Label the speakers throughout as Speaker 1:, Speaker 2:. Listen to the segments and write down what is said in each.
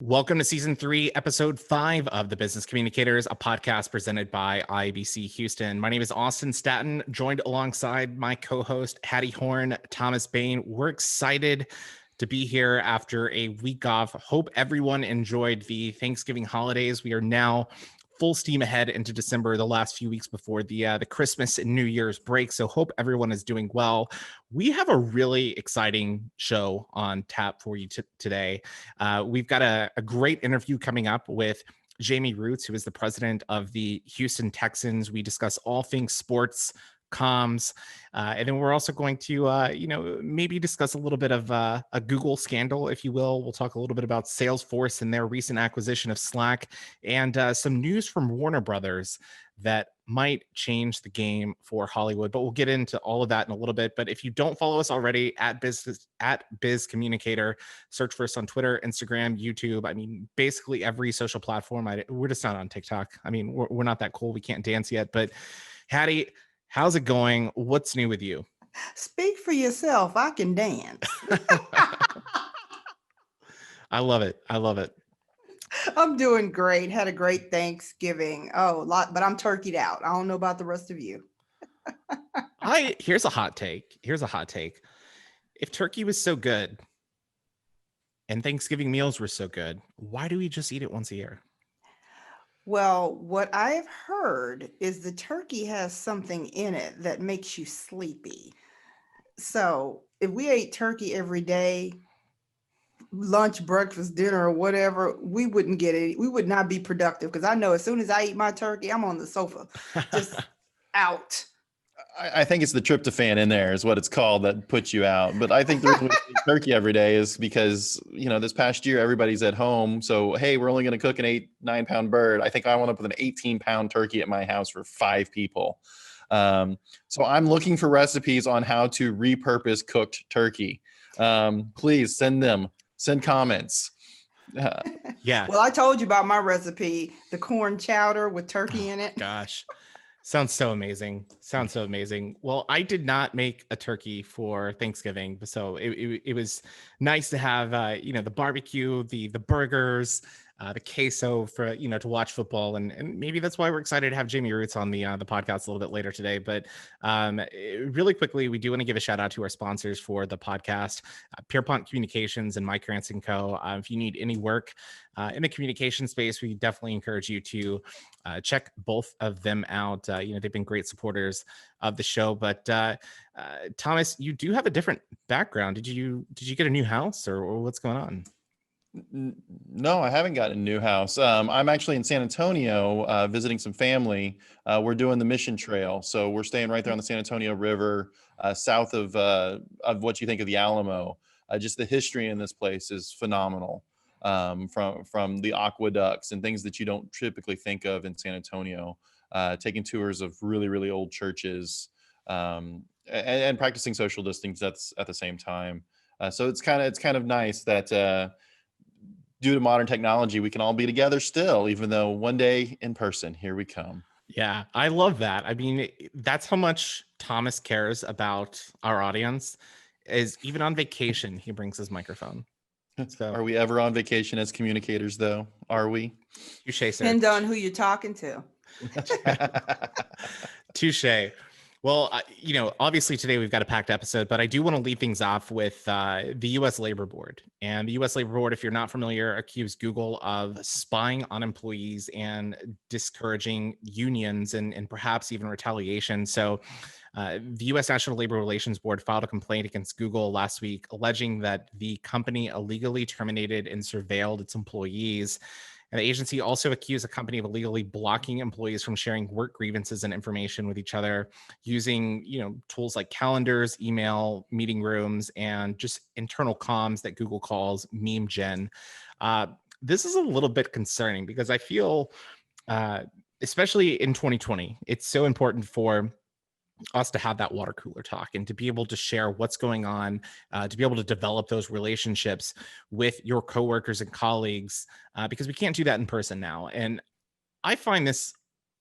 Speaker 1: Welcome to season 3, episode 5 of the Business Communicators, a podcast presented by IBC Houston. My name is Austin Staton, joined alongside my co-host Hattie Horn, Thomas Bain. We're excited to be here after a week off. Hope everyone enjoyed the Thanksgiving holidays. We are now full steam ahead into December, the last few weeks before the Christmas and New Year's break. So hope everyone is doing well. We have a really exciting show on tap for you today. We've got a great interview coming up with Jamey Rootes, who is the president of the Houston Texans. We discuss all things sports, comms, and then we're also going to, maybe discuss a little bit of a Google scandal, if you will. We'll talk a little bit about Salesforce and their recent acquisition of Slack, and some news from Warner Brothers that might change the game for Hollywood. But we'll get into all of that in a little bit. But if you don't follow us already at Biz Communicator, search for us on Twitter, Instagram, YouTube. I mean, basically every social platform. We're just not on TikTok. I mean, we're not that cool. We can't dance yet. But Hattie, how's it going? What's new with you?
Speaker 2: Speak for yourself. I can dance.
Speaker 1: I love it. I love it.
Speaker 2: I'm doing great. Had a great Thanksgiving. But I'm turkeyed out. I don't know about the rest of you.
Speaker 1: Here's a hot take. If turkey was so good and Thanksgiving meals were so good, why do we just eat it once a year?
Speaker 2: Well, what I've heard is the turkey has something in it that makes you sleepy. So if we ate turkey every day, lunch, breakfast, dinner, or whatever, we wouldn't get it. We would not be productive, because I know as soon as I eat my turkey, I'm on the sofa, just out.
Speaker 3: I think it's the tryptophan in there is what it's called that puts you out. But I think the reason we eat turkey every day is because, this past year, everybody's at home. So, hey, we're only going to cook an 8-9 pound bird. I think I wound up with an 18-pound turkey at my house for 5 people. So I'm looking for recipes on how to repurpose cooked turkey. Please send comments.
Speaker 1: Yeah.
Speaker 2: Well, I told you about my recipe, the corn chowder with turkey in it.
Speaker 1: Gosh. Sounds so amazing. Well, I did not make a turkey for Thanksgiving, so it was nice to have the barbecue, the burgers, the queso for to watch football, and maybe that's why we're excited to have Jamey Rootes on the podcast a little bit later today. But really quickly, we do want to give a shout out to our sponsors for the podcast, Pierpont Communications and Mike Rance & Co. If you need any work in the communication space, we definitely encourage you to check both of them out. They've been great supporters of the show. But Thomas, you do have a different background. Did you get a new house, or what's going on?
Speaker 3: No, I haven't gotten a new house. I'm actually in San Antonio visiting some family. We're doing the Mission Trail, so we're staying right there on the San Antonio River, south of what you think of the Alamo. Just the history in this place is phenomenal. From the aqueducts and things that you don't typically think of in San Antonio. Taking tours of really, really old churches, and practicing social distance at the same time. So it's kind of nice that due to modern technology, we can all be together still, even though one day in person, here we come.
Speaker 1: Yeah, I love that. I mean, that's how much Thomas cares about our audience. Is even on vacation, he brings his microphone.
Speaker 3: So, are we ever on vacation as communicators, though? Are we?
Speaker 1: Touche, sir.
Speaker 2: Depends on who you're talking to.
Speaker 1: Touche. Well, obviously today we've got a packed episode, but I do want to lead things off with the U.S. Labor Board. And the U.S. Labor Board, if you're not familiar, accused Google of spying on employees and discouraging unions and perhaps even retaliation. So the U.S. National Labor Relations Board filed a complaint against Google last week, alleging that the company illegally terminated and surveilled its employees. And the agency also accused the company of illegally blocking employees from sharing work grievances and information with each other using, tools like calendars, email, meeting rooms, and just internal comms that Google calls meme gen. This is a little bit concerning because I feel, especially in 2020, it's so important for us to have that water cooler talk and to be able to share what's going on, to be able to develop those relationships with your coworkers and colleagues, because we can't do that in person now. And I find this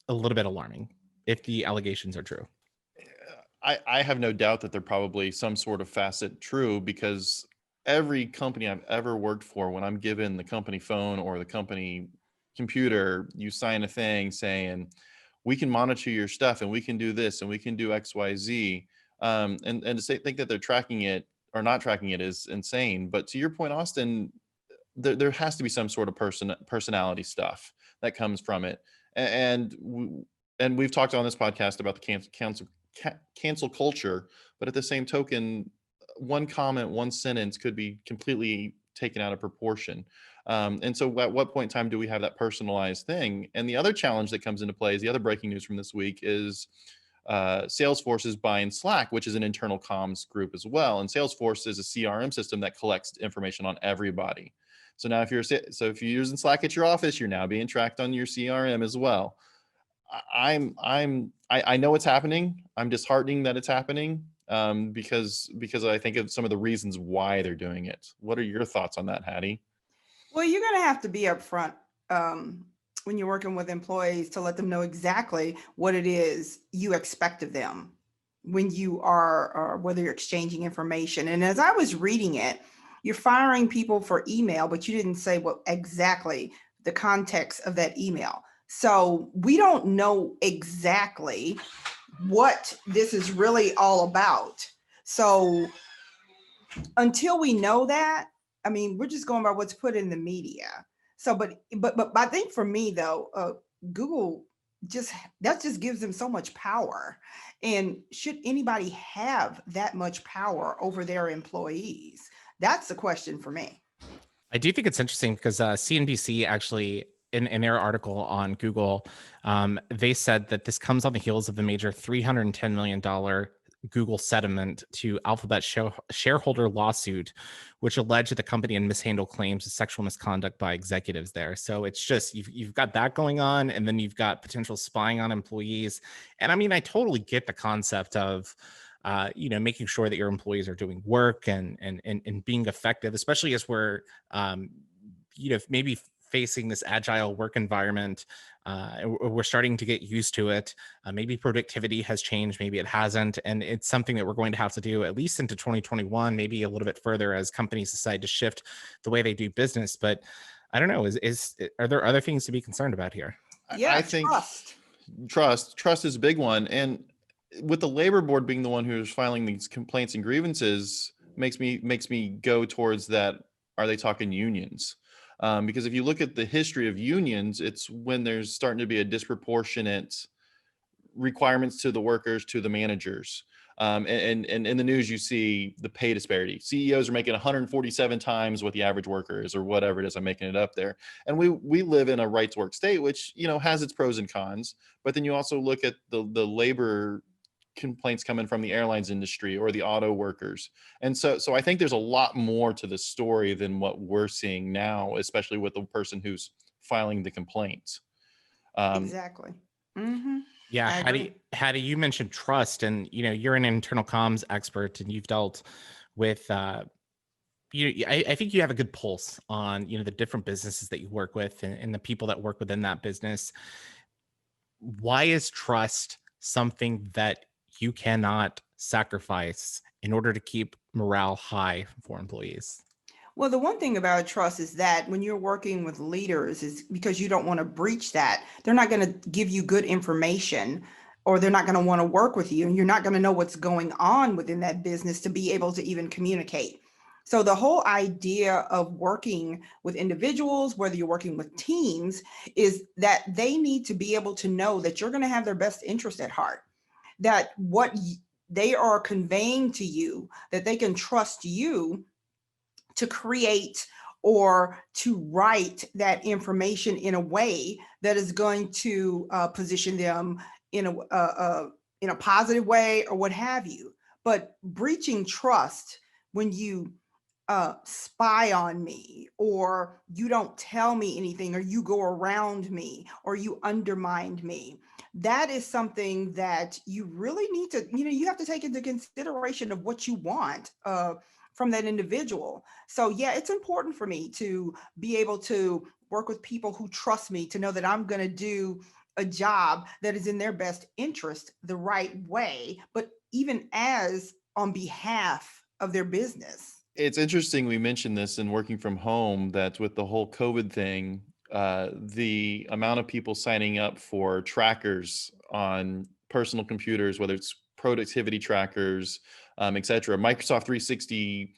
Speaker 1: a little bit alarming if the allegations are true.
Speaker 3: I have no doubt that they're probably some sort of facet true, because every company I've ever worked for, when I'm given the company phone or the company computer, you sign a thing saying, we can monitor your stuff and we can do this and we can do X, Y, Z. And to say, think that they're tracking it or not tracking it is insane. But to your point, Austin, there has to be some sort of personality stuff that comes from it. And we've talked on this podcast about the cancel culture, but at the same token, one comment, one sentence could be completely taken out of proportion. And so at what point in time do we have that personalized thing? And the other challenge that comes into play is the other breaking news from this week is Salesforce is buying Slack, which is an internal comms group as well. And Salesforce is a CRM system that collects information on everybody. So now if you're using Slack at your office, you're now being tracked on your CRM as well. I know it's happening. I'm disheartening that it's happening because I think of some of the reasons why they're doing it. What are your thoughts on that, Hattie?
Speaker 2: Well, you're going to have to be upfront when you're working with employees to let them know exactly what it is you expect of them when you are, whether you're exchanging information. And as I was reading it, you're firing people for email, but you didn't say what exactly the context of that email. So we don't know exactly what this is really all about. So until we know that, I mean, we're just going by what's put in the media. So, but I think for me though, Google just gives them so much power. And should anybody have that much power over their employees? That's the question for me.
Speaker 1: I do think it's interesting because CNBC actually, in their article on Google, they said that this comes on the heels of a major $310 million Google settlement to Alphabet shareholder lawsuit, which alleged that the company had mishandled claims of sexual misconduct by executives there. So it's just, you've got that going on, and then you've got potential spying on employees. And I mean, I totally get the concept of making sure that your employees are doing work and being effective, especially as we're, maybe facing this agile work environment. We're starting to get used to it. Maybe productivity has changed, maybe it hasn't. And it's something that we're going to have to do at least into 2021, maybe a little bit further as companies decide to shift the way they do business. But I don't know, are there other things to be concerned about here?
Speaker 2: Yeah,
Speaker 3: I think
Speaker 2: trust
Speaker 3: is a big one. And with the labor board being the one who's filing these complaints and grievances makes me go towards that. Are they talking unions? Because if you look at the history of unions, it's when there's starting to be a disproportionate requirements to the workers, to the managers. And in the news, you see the pay disparity. CEOs are making 147 times what the average worker is, or whatever it is. I'm making it up there. And we live in a right to work state, which, has its pros and cons. But then you also look at the labor complaints coming from the airlines industry or the auto workers. And so I think there's a lot more to the story than what we're seeing now, especially with the person who's filing the complaint.
Speaker 2: Exactly. Mm-hmm.
Speaker 1: Yeah, Hattie, you mentioned trust, and you're an internal comms expert, and you've dealt with. I think you have a good pulse on the different businesses that you work with and the people that work within that business. Why is trust something that you cannot sacrifice in order to keep morale high for employees?
Speaker 2: Well, the one thing about trust is that when you're working with leaders, is because you don't want to breach that, they're not going to give you good information, or they're not going to want to work with you, and you're not going to know what's going on within that business to be able to even communicate. So the whole idea of working with individuals, whether you're working with teams, is that they need to be able to know that you're going to have their best interest at heart, that what they are conveying to you, that they can trust you to create or to write that information in a way that is going to position them in a positive way, or what have you. But breaching trust when you spy on me, or you don't tell me anything, or you go around me, or you undermine me, that is something that you really need to, you have to take into consideration of what you want from that individual. So yeah, it's important for me to be able to work with people who trust me, to know that I'm going to do a job that is in their best interest the right way, but even as on behalf of their business.
Speaker 3: It's interesting we mentioned this in working from home, that with the whole COVID thing, the amount of people signing up for trackers on personal computers, whether it's productivity trackers, et cetera. Microsoft 360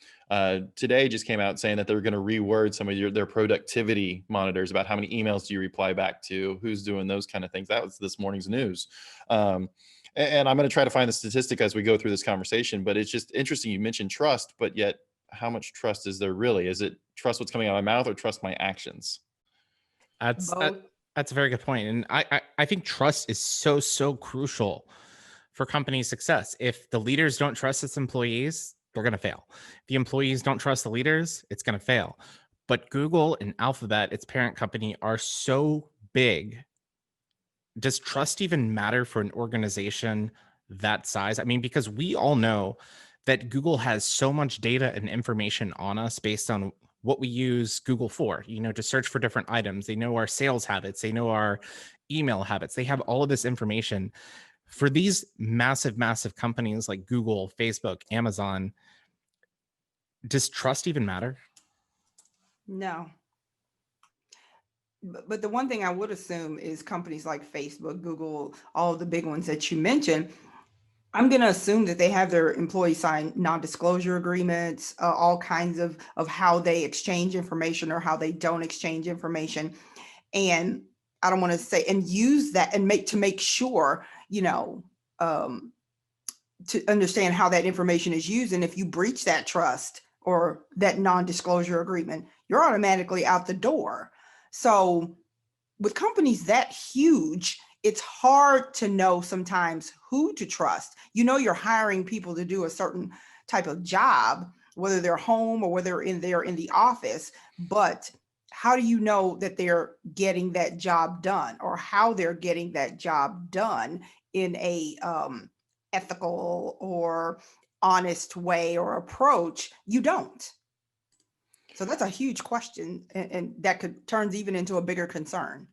Speaker 3: today just came out saying that they're going to reword some of their productivity monitors about how many emails do you reply back to, who's doing those kind of things. That was this morning's news. And I'm going to try to find the statistic as we go through this conversation, but it's just interesting. You mentioned trust, but yet how much trust is there really? Is it trust what's coming out of my mouth or trust my actions?
Speaker 1: That's
Speaker 2: Both.
Speaker 1: that's a very good point. And I think trust is so crucial for company success. If the leaders don't trust its employees, they're going to fail. If the employees don't trust the leaders, it's going to fail. But Google and Alphabet, its parent company, are so big. Does trust even matter for an organization that size? I mean, because we all know that Google has so much data and information on us based on what we use Google for, to search for different items. They know our sales habits, they know our email habits. They have all of this information. For these massive companies like Google, Facebook, Amazon, does trust even matter?
Speaker 2: No. But the one thing I would assume is companies like Facebook, Google, all of the big ones that you mentioned, I'm going to assume that they have their employees sign non-disclosure agreements, all kinds of how they exchange information or how they don't exchange information. And I don't want to say, and use that and make sure, to understand how that information is used. And if you breach that trust or that non-disclosure agreement, you're automatically out the door. So with companies that huge, it's hard to know sometimes who to trust. You're hiring people to do a certain type of job, whether they're home or whether they're in the office, but how do you know that they're getting that job done, or how they're getting that job done in a ethical or honest way or approach? You don't. So that's a huge question, and that could turns even into a bigger concern.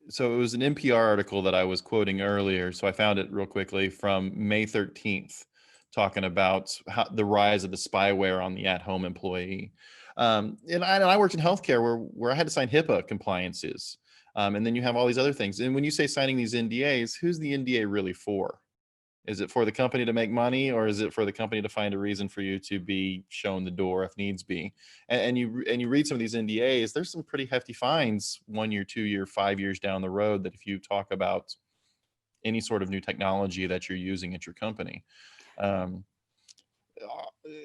Speaker 3: So it was an NPR article that I was quoting earlier. So I found it real quickly from May 13th, talking about the rise of the spyware on the at-home employee. And I worked in healthcare where I had to sign HIPAA compliances. And then you have all these other things. And when you say signing these NDAs, who's the NDA really for? Is it for the company to make money, or is it for the company to find a reason for you to be shown the door if needs be? And you read some of these NDAs, there's some pretty hefty fines, 1 year, 2 year, 5 years down the road, that if you talk about any sort of new technology that you're using at your company.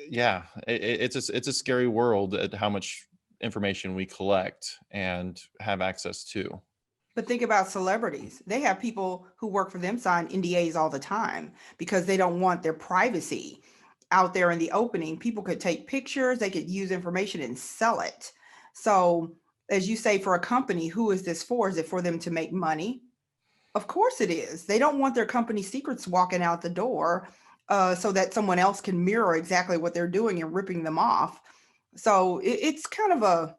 Speaker 3: Yeah, it's a scary world at how much information we collect and have access to.
Speaker 2: But think about celebrities. They have people who work for them sign NDAs all the time because they don't want their privacy out there in the opening. People could take pictures, they could use information and sell it. So, as you say, for a company, who is this for? Is it for them to make money? Of course it is. They don't want their company secrets walking out the door so that someone else can mirror exactly what they're doing and ripping them off. So it's kind of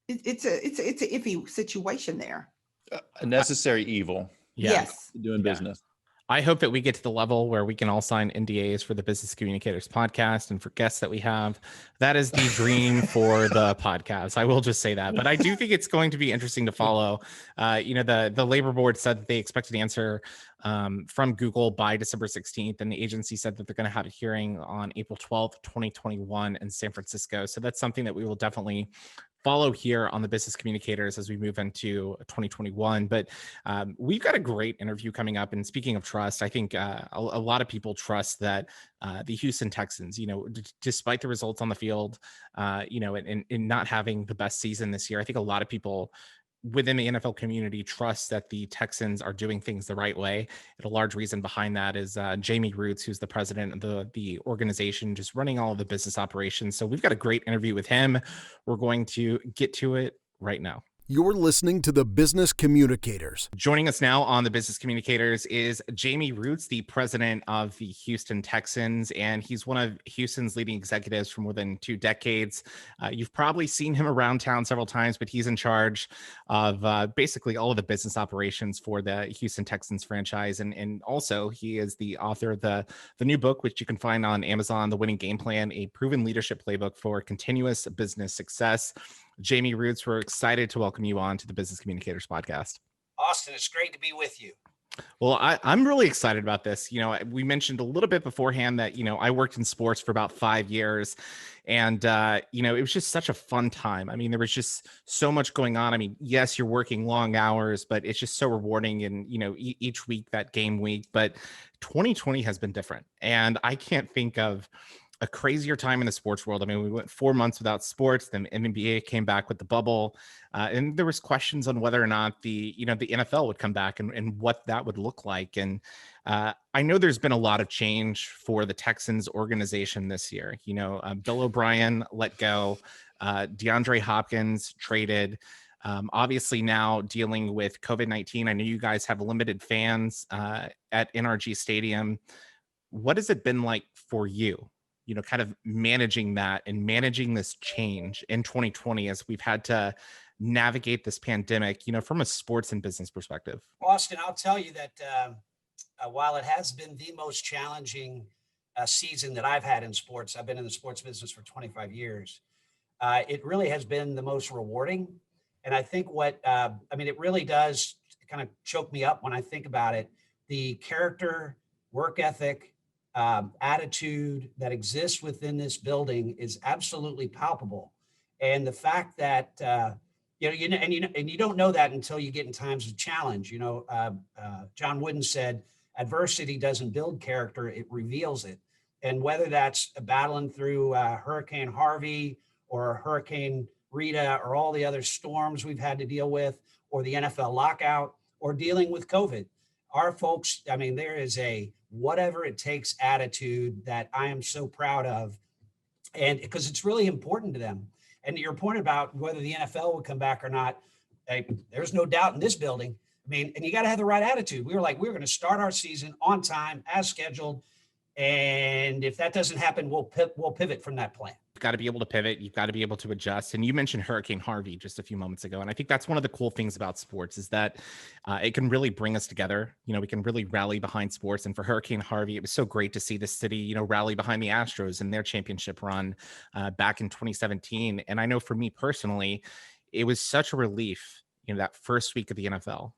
Speaker 2: it's an iffy situation there.
Speaker 3: A necessary evil.
Speaker 1: Yeah.
Speaker 2: Yes.
Speaker 3: Doing
Speaker 1: Yeah.
Speaker 3: business.
Speaker 1: I hope that we get to the level where we can all sign NDAs for the Business Communicators podcast and for guests that we have. That is the dream for the podcast. I will just say that. But I do think it's going to be interesting to follow. The labor board said that they expected an answer from Google by December 16th. And the agency said that they're going to have a hearing on April 12th, 2021 in San Francisco. So that's something that we will definitely follow here on the Business Communicators as we move into 2021. But we've got a great interview coming up. And speaking of trust, I think a lot of people trust that the Houston Texans, despite the results on the field, and not having the best season this year, I think a lot of people within the NFL community trust that the Texans are doing things the right way. And a large reason behind that is Jamey Rootes, who's the president of the organization, just running all of the business operations. So we've got a great interview with him. We're going to get to it right now.
Speaker 4: You're listening to the Business Communicators.
Speaker 1: Joining us now on the Business Communicators is Jamey Rootes, the president of the Houston Texans, and he's one of Houston's leading executives for more than 2 decades. You've probably seen him around town several times, but he's in charge of basically all of the business operations for the Houston Texans franchise, and also he is the author of the new book, which you can find on Amazon, The Winning Game Plan, a proven leadership playbook for continuous business success. Jamey Rootes, we're excited to welcome you on to the Business Communicators podcast.
Speaker 5: Austin, it's great to be with you.
Speaker 1: Well, I'm really excited about this. You know, we mentioned a little bit beforehand that, I worked in sports for about 5 years, and, it was just such a fun time. I mean, there was just so much going on. I mean, yes, you're working long hours, but it's just so rewarding. And, each week, that game week, but 2020 has been different. And I can't think of a crazier time in the sports world. I mean, we went 4 months without sports, then NBA came back with the bubble. And there was questions on whether or not the NFL would come back and what that would look like. And I know there's been a lot of change for the Texans organization this year. Bill O'Brien let go, DeAndre Hopkins traded. Obviously now dealing with COVID-19. I know you guys have limited fans at NRG Stadium. What has it been like for you? Kind of managing that and managing this change in 2020 as we've had to navigate this pandemic, from a sports and business perspective?
Speaker 5: Austin, I'll tell you that while it has been the most challenging season that I've had in sports, I've been in the sports business for 25 years. It really has been the most rewarding. And I think it really does kind of choke me up when I think about it. The character, work ethic, attitude that exists within this building is absolutely palpable. And the fact that, you don't know that until you get in times of challenge. John Wooden said, adversity doesn't build character, it reveals it. And whether that's battling through Hurricane Harvey or Hurricane Rita or all the other storms we've had to deal with, or the NFL lockout, or dealing with COVID, our folks, there is a whatever it takes attitude that I am so proud of. And because it's really important to them. And to your point about whether the NFL would come back or not, there's no doubt in this building. And you got to have the right attitude. We were going to start our season on time as scheduled. And if that doesn't happen, we'll pivot from that plan.
Speaker 1: You've got to be able to pivot. You've got to be able to adjust. And you mentioned Hurricane Harvey just a few moments ago. And I think that's one of the cool things about sports is that it can really bring us together. We can really rally behind sports. And for Hurricane Harvey, it was so great to see the city, rally behind the Astros in their championship run back in 2017. And I know for me personally, it was such a relief, that first week of the NFL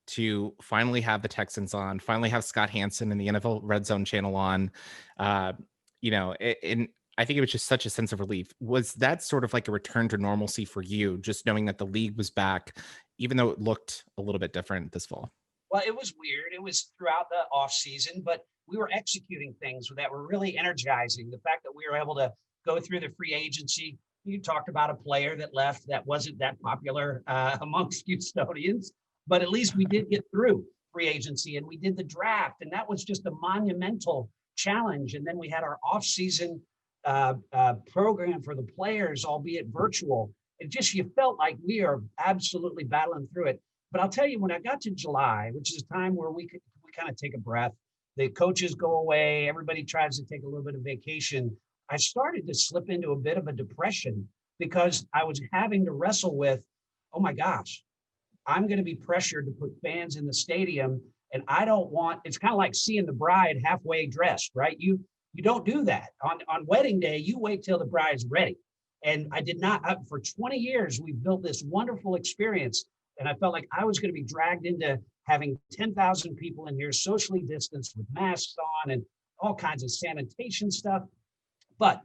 Speaker 1: to finally have the Texans on, finally have Scott Hansen and the NFL Red Zone channel on, and I think it was just such a sense of relief. Was that sort of like a return to normalcy for you, just knowing that the league was back, even though it looked a little bit different this fall?
Speaker 5: Well, it was weird. It was throughout the off season, but we were executing things that were really energizing. The fact that we were able to go through the free agency. You talked about a player that left that wasn't that popular amongst Houstonians, but at least we did get through free agency and we did the draft. And that was just a monumental challenge. And then we had our off season program for the players, albeit virtual. You felt like we are absolutely battling through it. But I'll tell you, when I got to July, which is a time where we kind of take a breath, the coaches go away, everybody tries to take a little bit of vacation. I started to slip into a bit of a depression because I was having to wrestle with, oh my gosh, I'm going to be pressured to put fans in the stadium. And I don't want, it's kind of like seeing the bride halfway dressed, right? You don't do that. On wedding day, you wait till the bride's ready. And I did not, for 20 years, we've built this wonderful experience. And I felt like I was going to be dragged into having 10,000 people in here socially distanced with masks on and all kinds of sanitation stuff. But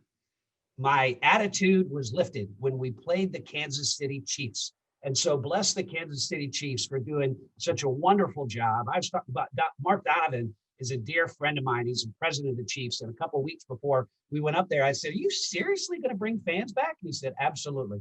Speaker 5: my attitude was lifted when we played the Kansas City Chiefs. And so bless the Kansas City Chiefs for doing such a wonderful job. I've talked about Mark Donovan is a dear friend of mine. He's the president of the Chiefs. And a couple of weeks before we went up there, I said, are you seriously going to bring fans back? And he said, absolutely.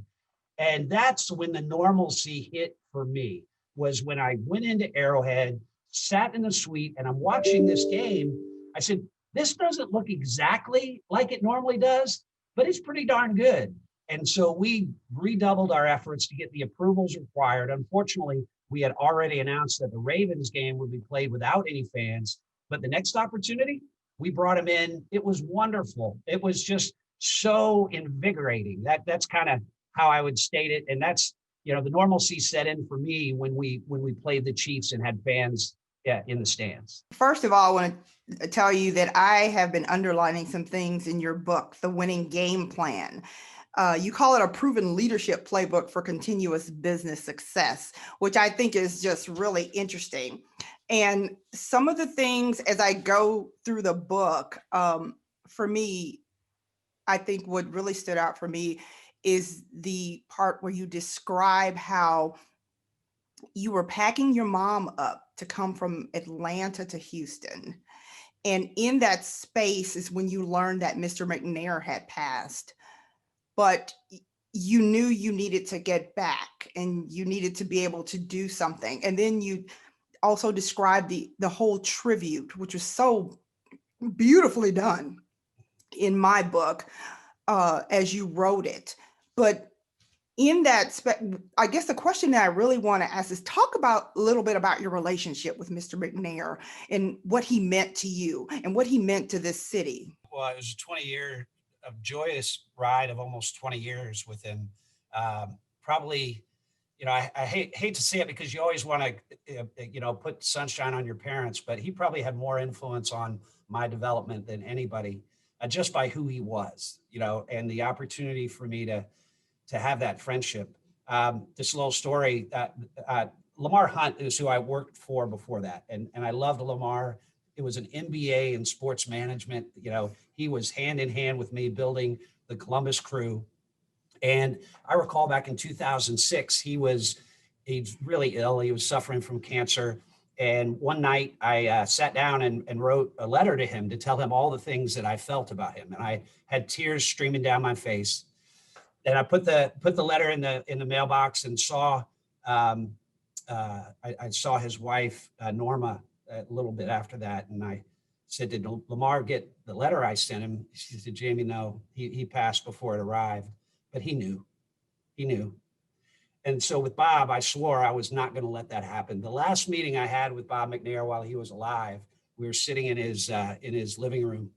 Speaker 5: And that's when the normalcy hit for me, was when I went into Arrowhead, sat in the suite, and I'm watching this game. I said, this doesn't look exactly like it normally does, but it's pretty darn good. And so we redoubled our efforts to get the approvals required. Unfortunately, we had already announced that the Ravens game would be played without any fans, but the next opportunity, we brought him in. It was wonderful. It was just so invigorating. That's kind of how I would state it. And that's, the normalcy set in for me when we played the Chiefs and had fans in the stands.
Speaker 2: First of all, I want to tell you that I have been underlining some things in your book, The Winning Game Plan. You call it a proven leadership playbook for continuous business success, which I think is just really interesting. And some of the things as I go through the book, for me, I think what really stood out for me is the part where you describe how you were packing your mom up to come from Atlanta to Houston. And in that space is when you learned that Mr. McNair had passed. But you knew you needed to get back and you needed to be able to do something. And then you also described the whole tribute, which was so beautifully done in my book as you wrote it. But in that, I guess the question that I really want to ask is talk about a little bit about your relationship with Mr. McNair and what he meant to you and what he meant to this city.
Speaker 5: Well, it was a 20-year joyous ride of almost 20 years with him. Probably, I hate to say it because you always want to, put sunshine on your parents, but he probably had more influence on my development than anybody, just by who he was, and the opportunity for me to have that friendship. This little story, Lamar Hunt is who I worked for before that. And I loved Lamar. It was an MBA in sports management. He was hand in hand with me building the Columbus Crew. And I recall back in 2006, he's really ill. He was suffering from cancer. And one night I sat down and wrote a letter to him to tell him all the things that I felt about him. And I had tears streaming down my face. And I put the letter in the mailbox and saw I saw his wife Norma a little bit after that, and I said, "Did Lamar get the letter I sent him?" She said, "Jamey, no, he passed before it arrived, but he knew." And so with Bob, I swore I was not going to let that happen. The last meeting I had with Bob McNair while he was alive, we were sitting in his living room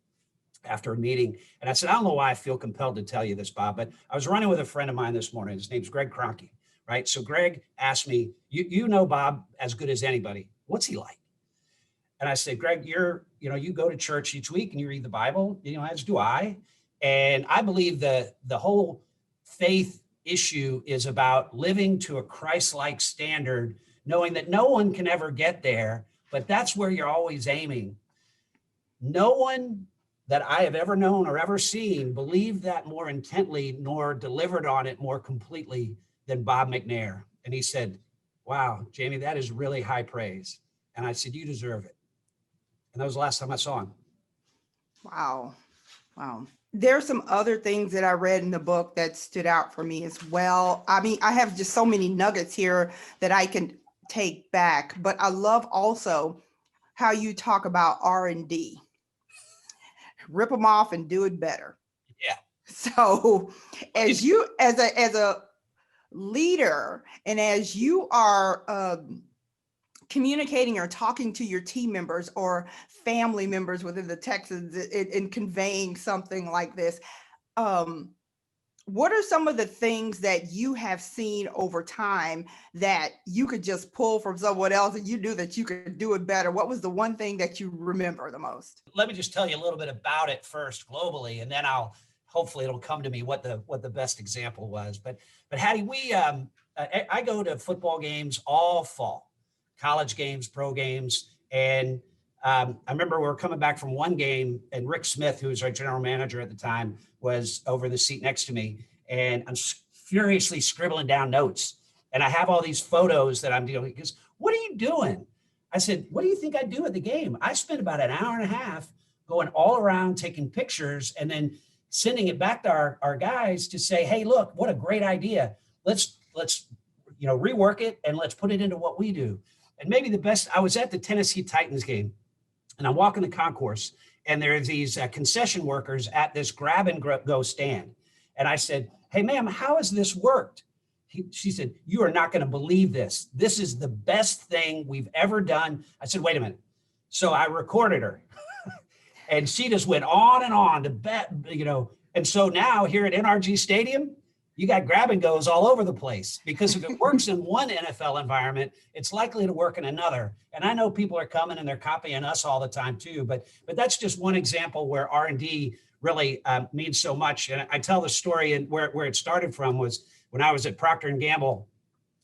Speaker 5: after a meeting. And I said, "I don't know why I feel compelled to tell you this, Bob, but I was running with a friend of mine this morning. His name's Greg Kroenke, right? So Greg asked me, you know Bob as good as anybody. What's he like?" And I said, "Greg, you go to church each week and you read the Bible, as do I. And I believe that the whole faith issue is about living to a Christ-like standard, knowing that no one can ever get there, but that's where you're always aiming. No one that I have ever known or ever seen believed that more intently nor delivered on it more completely than Bob McNair." And he said, "Wow, Jamey, that is really high praise." And I said, "You deserve it." And that was the last time I saw him.
Speaker 2: Wow. There's some other things that I read in the book that stood out for me as well. I mean, I have just so many nuggets here that I can take back, but I love also how you talk about R&D. Rip them off and do it better.
Speaker 5: Yeah.
Speaker 2: So as a leader and as you are communicating or talking to your team members or family members within the Texans in conveying something like this, what are some of the things that you have seen over time that you could just pull from someone else and you knew that you could do it better? What was the one thing that you remember the most?
Speaker 5: Let me just tell you a little bit about it first globally, and then hopefully it'll come to me what the best example was. But Hattie, I go to football games all fall, college games, pro games. And I remember we were coming back from one game and Rick Smith, who was our general manager at the time, was over in the seat next to me. And I'm furiously scribbling down notes. And I have all these photos that I'm dealing with. He goes, "What are you doing?" I said, "What do you think I do at the game?" I spent about an hour and a half going all around taking pictures and then sending it back to our guys to say, "Hey, look, what a great idea. Let's rework it and let's put it into what we do." And maybe I was at the Tennessee Titans game and I'm walking the concourse and there are these concession workers at this grab and go stand. And I said, "Hey, ma'am, how has this worked?" She said, "You are not going to believe this. This is the best thing we've ever done." I said, "Wait a minute." So I recorded her and she just went on and on to bet, and so now here at NRG Stadium, you got grab and goes all over the place, because if it works in one NFL environment, it's likely to work in another. And I know people are coming and they're copying us all the time too, but that's just one example where R&D really means so much. And I tell the story, and where it started from was when I was at Procter and Gamble,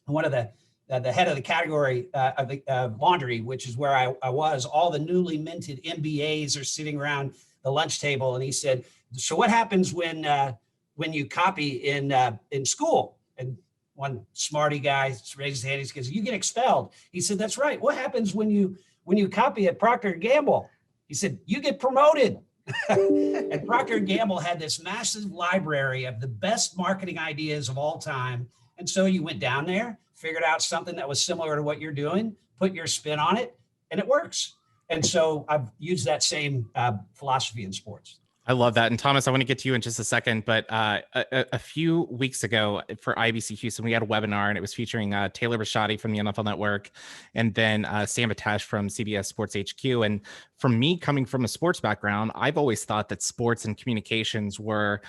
Speaker 5: one of the head of the category of the laundry, which is where I was. All the newly minted MBAs are sitting around the lunch table, and he said, "So what happens when you copy in school?" And one smarty guy raised his hand. He goes, "You get expelled." He said, "That's right. What happens when you copy at Procter and Gamble?" He said, "You get promoted." And Procter and Gamble had this massive library of the best marketing ideas of all time. And so you went down there, figured out something that was similar to what you're doing, put your spin on it, and it works. And so I've used that same philosophy in sports.
Speaker 1: I love that. And Thomas, I want to get to you in just a second, but a few weeks ago for IBC Houston, we had a webinar and it was featuring Taylor Bisciotti from the NFL Network and then Sam Batash from CBS Sports HQ. And for me, coming from a sports background, I've always thought that sports and communications were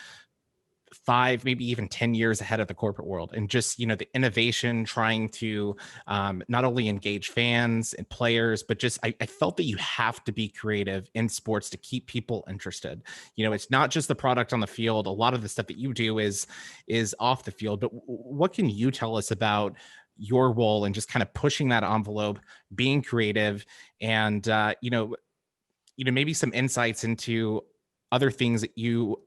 Speaker 1: 5, maybe even 10 years ahead of the corporate world, and just, the innovation, trying to not only engage fans and players, but just, I felt that you have to be creative in sports to keep people interested. It's not just the product on the field. A lot of the stuff that you do is off the field, but what can you tell us about your role and just kind of pushing that envelope, being creative, and, maybe some insights into other things that you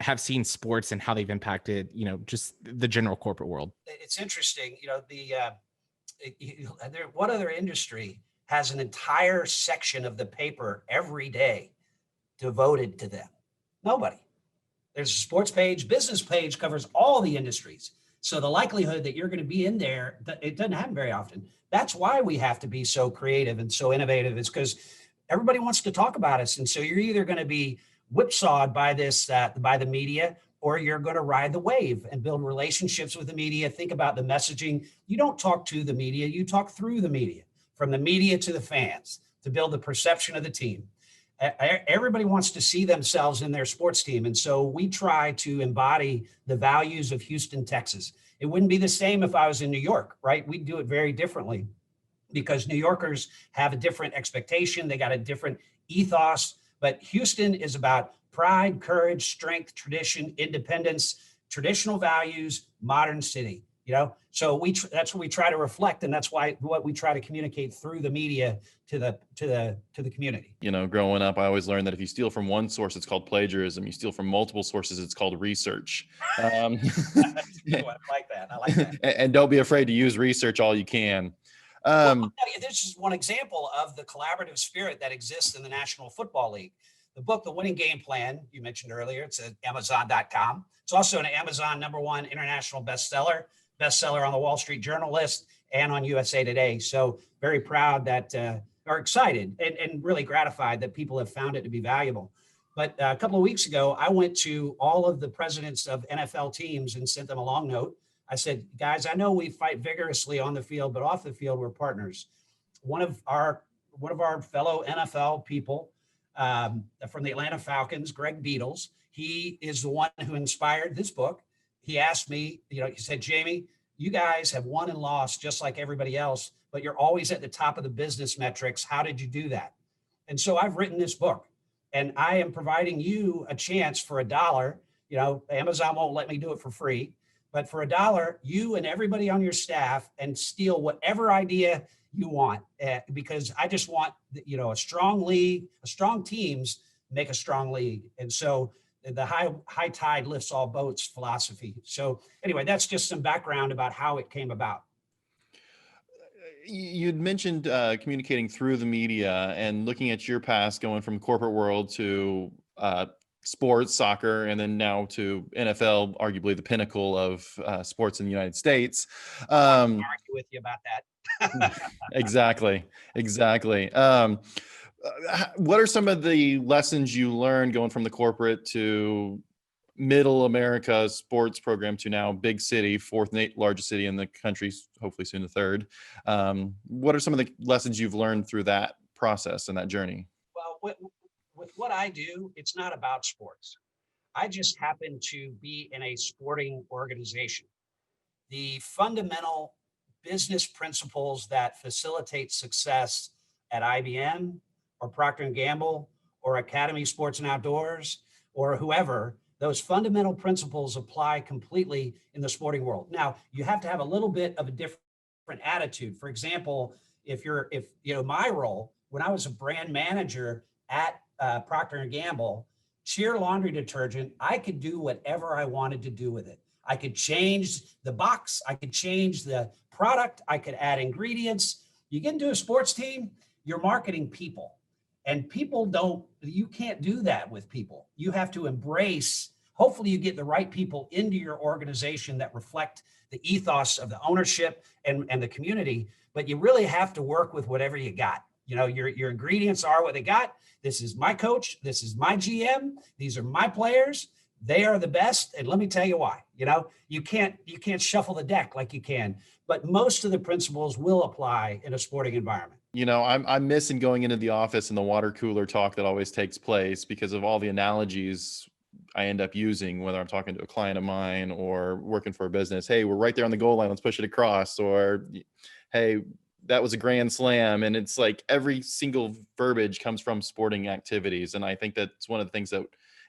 Speaker 1: have seen sports and how they've impacted, just the general corporate world?
Speaker 5: It's interesting, what other industry has an entire section of the paper every day devoted to them? Nobody. There's a sports page, business page covers all the industries. So the likelihood that you're going to be in there, it doesn't happen very often. That's why we have to be so creative and so innovative. It's because everybody wants to talk about us. And so you're either going to be whipsawed by by the media, or you're going to ride the wave and build relationships with the media. Think about the messaging. You don't talk to the media, you talk through the media, from the media to the fans, to build the perception of the team. Everybody wants to see themselves in their sports team. And so we try to embody the values of Houston, Texas. It wouldn't be the same if I was in New York, right? We'd do it very differently, because New Yorkers have a different expectation. They got a different ethos. But Houston is about pride, courage, strength, tradition, independence, traditional values, modern city. So that's what we try to reflect, and that's what we try to communicate through the media to the community.
Speaker 3: Growing up, I always learned that if you steal from one source, it's called plagiarism. You steal from multiple sources, it's called research.
Speaker 5: That's a good one. I like that.
Speaker 3: And don't be afraid to use research all you can.
Speaker 5: This is one example of the collaborative spirit that exists in the National Football League. The book, The Winning Game Plan, you mentioned earlier, it's at Amazon.com. It's also an Amazon #1 international bestseller on the Wall Street Journal list and on USA Today. So very proud that, are excited and really gratified that people have found it to be valuable. But a couple of weeks ago, I went to all of the presidents of NFL teams and sent them a long note. I said, guys, I know we fight vigorously on the field, but off the field, we're partners. One of our fellow NFL people from the Atlanta Falcons, Greg Beadles, he is the one who inspired this book. He asked me, he said, "Jamey, you guys have won and lost just like everybody else, but you're always at the top of the business metrics. How did you do that?" And so I've written this book, and I am providing you a chance for $1. Amazon won't let me do it for free. But for $1, you and everybody on your staff and steal whatever idea you want, because I just want, a strong league, strong teams make a strong league. And so the high tide lifts all boats philosophy. So anyway, that's just some background about how it came about.
Speaker 3: You'd mentioned communicating through the media and looking at your past, going from corporate world to sports, soccer, and then now to NFL, arguably the pinnacle of sports in the United States.
Speaker 5: I can argue with you about that.
Speaker 3: Exactly. What are some of the lessons you learned going from the corporate to middle America sports program to now big city, fourth largest city in the country, hopefully soon the third. What are some of the lessons you've learned through that process and that journey?
Speaker 5: Well, with what I do, it's not about sports. I just happen to be in a sporting organization. The fundamental business principles that facilitate success at IBM or Procter and Gamble or Academy Sports and Outdoors or whoever, those fundamental principles apply completely in the sporting world. Now, you have to have a little bit of a different attitude. For example, if my role when I was a brand manager at Procter and Gamble, Cheer laundry detergent, I could do whatever I wanted to do with it. I could change the box. I could change the product. I could add ingredients. You get into a sports team, you're marketing people. And you can't do that with people. You have to embrace, hopefully you get the right people into your organization that reflect the ethos of the ownership and the community, but you really have to work with whatever you got. Your ingredients are what they got. This is my coach. This is my GM. These are my players. They are the best. And let me tell you why. You can't shuffle the deck like you can, but most of the principles will apply in a sporting environment.
Speaker 3: I'm missing going into the office and the water cooler talk that always takes place because of all the analogies I end up using, whether I'm talking to a client of mine or working for a business. Hey, we're right there on the goal line. Let's push it across. Or, hey, that was a grand slam. And it's like every single verbiage comes from sporting activities. And I think that's one of the things that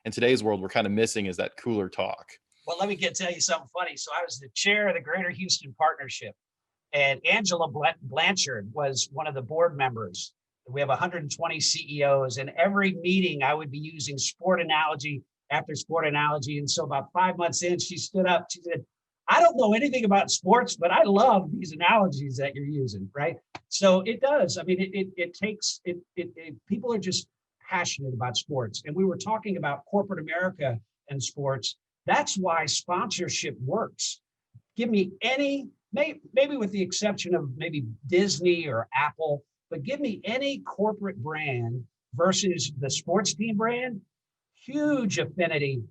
Speaker 3: in today's world we're kind of missing is that cooler talk.
Speaker 5: Well, let me tell you something funny. So I was the chair of the Greater Houston Partnership, and Angela Blanchard was one of the board members. We have 120 CEOs, and every meeting I would be using sport analogy after sport analogy. And so about 5 months in, she stood up. She said, I don't know anything about sports, but I love these analogies that you're using, right? So it does. I mean, people are just passionate about sports. And we were talking about corporate America and sports. That's why sponsorship works. Give me maybe with the exception of maybe Disney or Apple, but give me any corporate brand versus the sports team brand, huge affinity,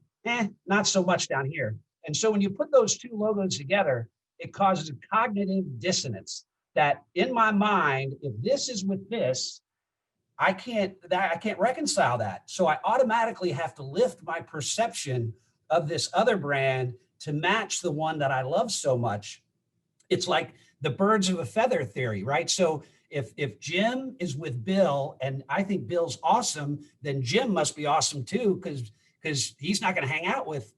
Speaker 5: not so much down here. And so when you put those two logos together, it causes a cognitive dissonance that in my mind, if this is with this, I can't reconcile that. So I automatically have to lift my perception of this other brand to match the one that I love so much. It's like the birds of a feather theory, right? So if Jim is with Bill and I think Bill's awesome, then Jim must be awesome too, because he's not going to hang out with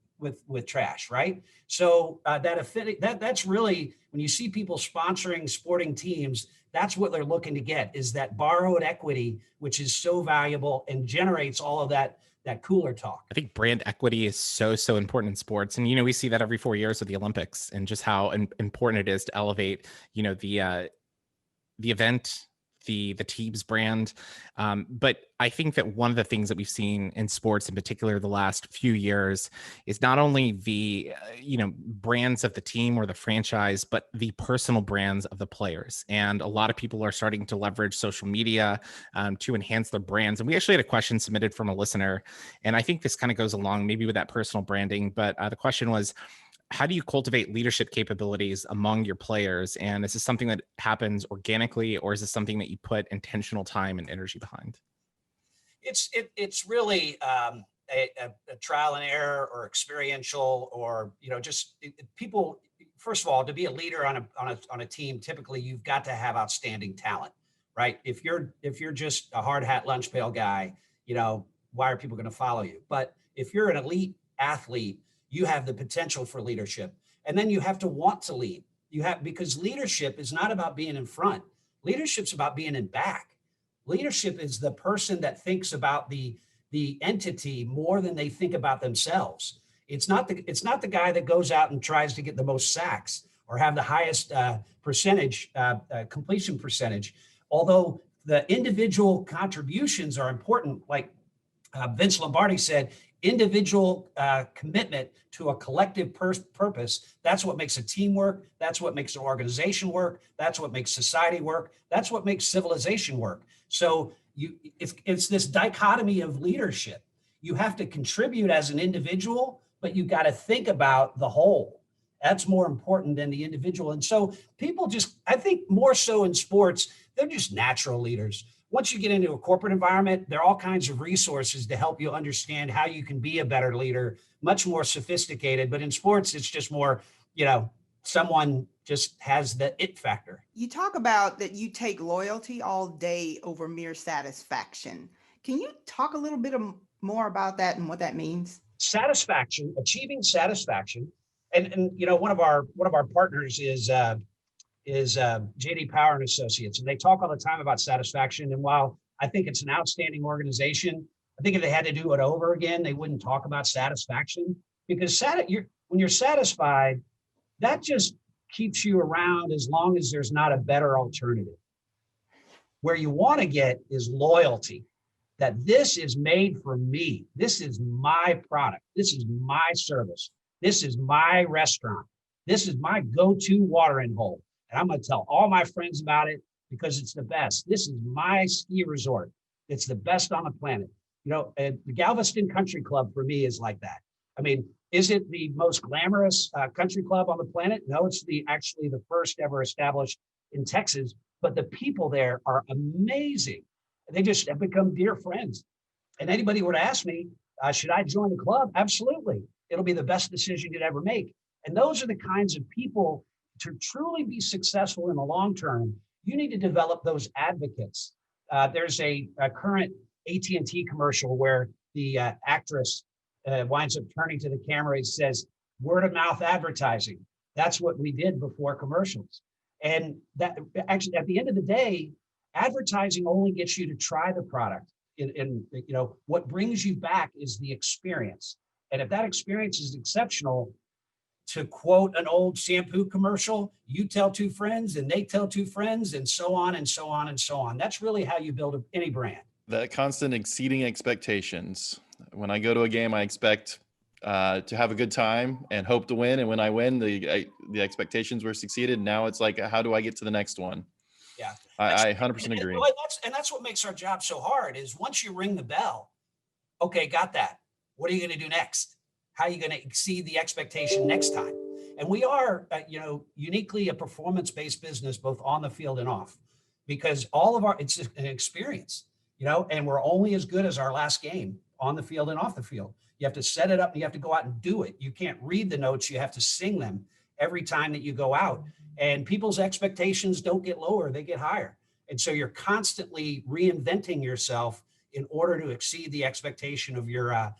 Speaker 5: trash, right? So that affinity, that's really, when you see people sponsoring sporting teams, that's what they're looking to get, is that borrowed equity, which is so valuable and generates all of that cooler talk.
Speaker 1: I think brand equity is so important in sports. And, we see that every 4 years with the Olympics and just how important it is to elevate, the event, the team's brand. But I think that one of the things that we've seen in sports in particular the last few years is not only the, brands of the team or the franchise, but the personal brands of the players. And a lot of people are starting to leverage social media to enhance their brands. And we actually had a question submitted from a listener. And I think this kind of goes along maybe with that personal branding. But the question was, how do you cultivate leadership capabilities among your players? And is this something that happens organically, or is this something that you put intentional time and energy behind?
Speaker 5: It's really a trial and error or experiential, or people. First of all, to be a leader on a team, typically you've got to have outstanding talent, right? If you're just a hard hat lunch pail guy, why are people going to follow you? But if you're an elite athlete, you have the potential for leadership. And then you have to want to lead. Because leadership is not about being in front. Leadership's about being in back. Leadership is the person that thinks about the entity more than they think about themselves. It's not the guy that goes out and tries to get the most sacks or have the highest completion percentage. Although the individual contributions are important, like Vince Lombardi said, individual commitment to a collective purpose. That's what makes a team work. That's what makes an organization work. That's what makes society work. That's what makes civilization work. So it's this dichotomy of leadership. You have to contribute as an individual, but you got to think about the whole. That's more important than the individual. And so people just, I think more so in sports, they're just natural leaders. Once you get into a corporate environment, there are all kinds of resources to help you understand how you can be a better leader, much more sophisticated. But in sports, it's just more, someone just has the it factor.
Speaker 2: You talk about that you take loyalty all day over mere satisfaction. Can you talk a little bit more about that and what that means?
Speaker 5: Satisfaction, achieving satisfaction. And one of our partners is JD Power and Associates, and they talk all the time about satisfaction. And while I think it's an outstanding organization, I think if they had to do it over again, they wouldn't talk about satisfaction, because when you're satisfied, that just keeps you around as long as there's not a better alternative. Where you want to get is loyalty, that this is made for me. This is my product. This is my service. This is my restaurant. This is my go-to watering hole. And I'm going to tell all my friends about it because it's the best. This is my ski resort. It's the best on the planet. The Galveston Country Club for me is like that. I mean, is it the most glamorous country club on the planet? No, it's actually the first ever established in Texas, but the people there are amazing. They just have become dear friends. And anybody were to ask me, should I join the club? Absolutely. It'll be the best decision you'd ever make. And those are the kinds of people. To truly be successful in the long term, you need to develop those advocates. There's a current AT&T commercial where the actress winds up turning to the camera and says, word of mouth advertising. That's what we did before commercials. And that actually, at the end of the day, advertising only gets you to try the product. And what brings you back is the experience. And if that experience is exceptional, to quote an old shampoo commercial, you tell two friends and they tell two friends, and so on and so on and so on. That's really how you build any brand.
Speaker 3: That constant exceeding expectations. When I go to a game, I expect to have a good time and hope to win. And when I win, the expectations were succeeded. Now it's like, how do I get to the next one?
Speaker 5: Yeah,
Speaker 3: I 100% agree.
Speaker 5: And that's what makes our job so hard is once you ring the bell, okay, got that. What are you going to do next? How are you going to exceed the expectation next time? And we are, uniquely a performance-based business, both on the field and off, because it's an experience, and we're only as good as our last game on the field and off the field. You have to set it up and you have to go out and do it. You can't read the notes. You have to sing them every time that you go out, and people's expectations don't get lower. They get higher. And so you're constantly reinventing yourself in order to exceed the expectation of your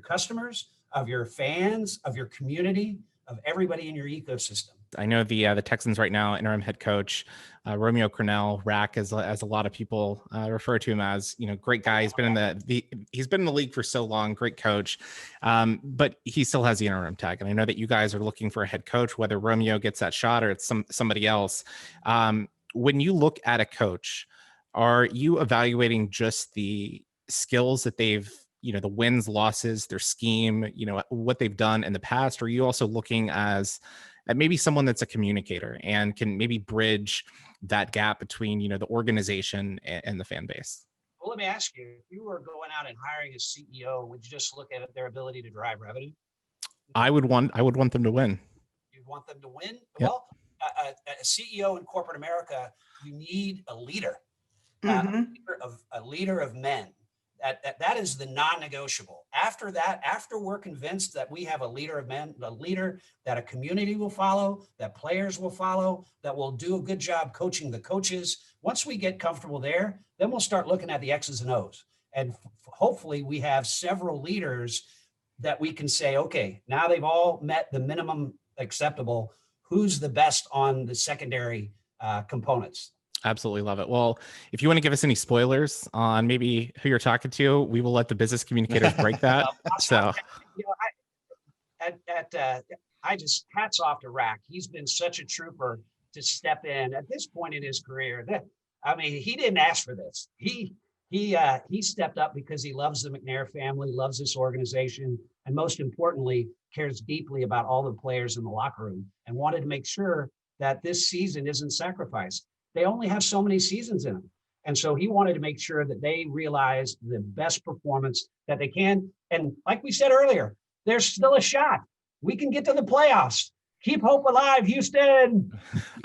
Speaker 5: customers, of your fans, of your community, of everybody in your ecosystem.
Speaker 1: I know the Texans right now, interim head coach Romeo Crennel, Rack, as a lot of people refer to him as, great guy. He's been in he's been in the league for so long, great coach, but he still has the interim tag. And I know that you guys are looking for a head coach, whether Romeo gets that shot or it's somebody else. When you look at a coach, are you evaluating just the skills that they've, the wins, losses, their scheme, what they've done in the past? Or are you also looking at maybe someone that's a communicator and can maybe bridge that gap between, the organization and the fan base?
Speaker 5: Well, let me ask you, if you were going out and hiring a CEO, would you just look at their ability to drive revenue?
Speaker 1: I would want them to win.
Speaker 5: You'd want them to win?
Speaker 1: Yep.
Speaker 5: Well, a CEO in corporate America, you need a leader, a leader of men. That is the non-negotiable. After that, after we're convinced that we have a leader of men, a leader that a community will follow, that players will follow, that will do a good job coaching the coaches. Once we get comfortable there, then we'll start looking at the X's and O's. And hopefully we have several leaders that we can say, okay, now they've all met the minimum acceptable. Who's the best on the secondary components?
Speaker 1: Absolutely love it. Well, if you want to give us any spoilers on maybe who you're talking to, we will let the business communicators break that. So,
Speaker 5: I just hats off to Rack. He's been such a trooper to step in at this point in his career. He didn't ask for this. He stepped up because he loves the McNair family, loves this organization, and most importantly, cares deeply about all the players in the locker room and wanted to make sure that this season isn't sacrificed. They only have so many seasons in them. And so he wanted to make sure that they realize the best performance that they can. And like we said earlier, there's still a shot. We can get to the playoffs. Keep hope alive, Houston.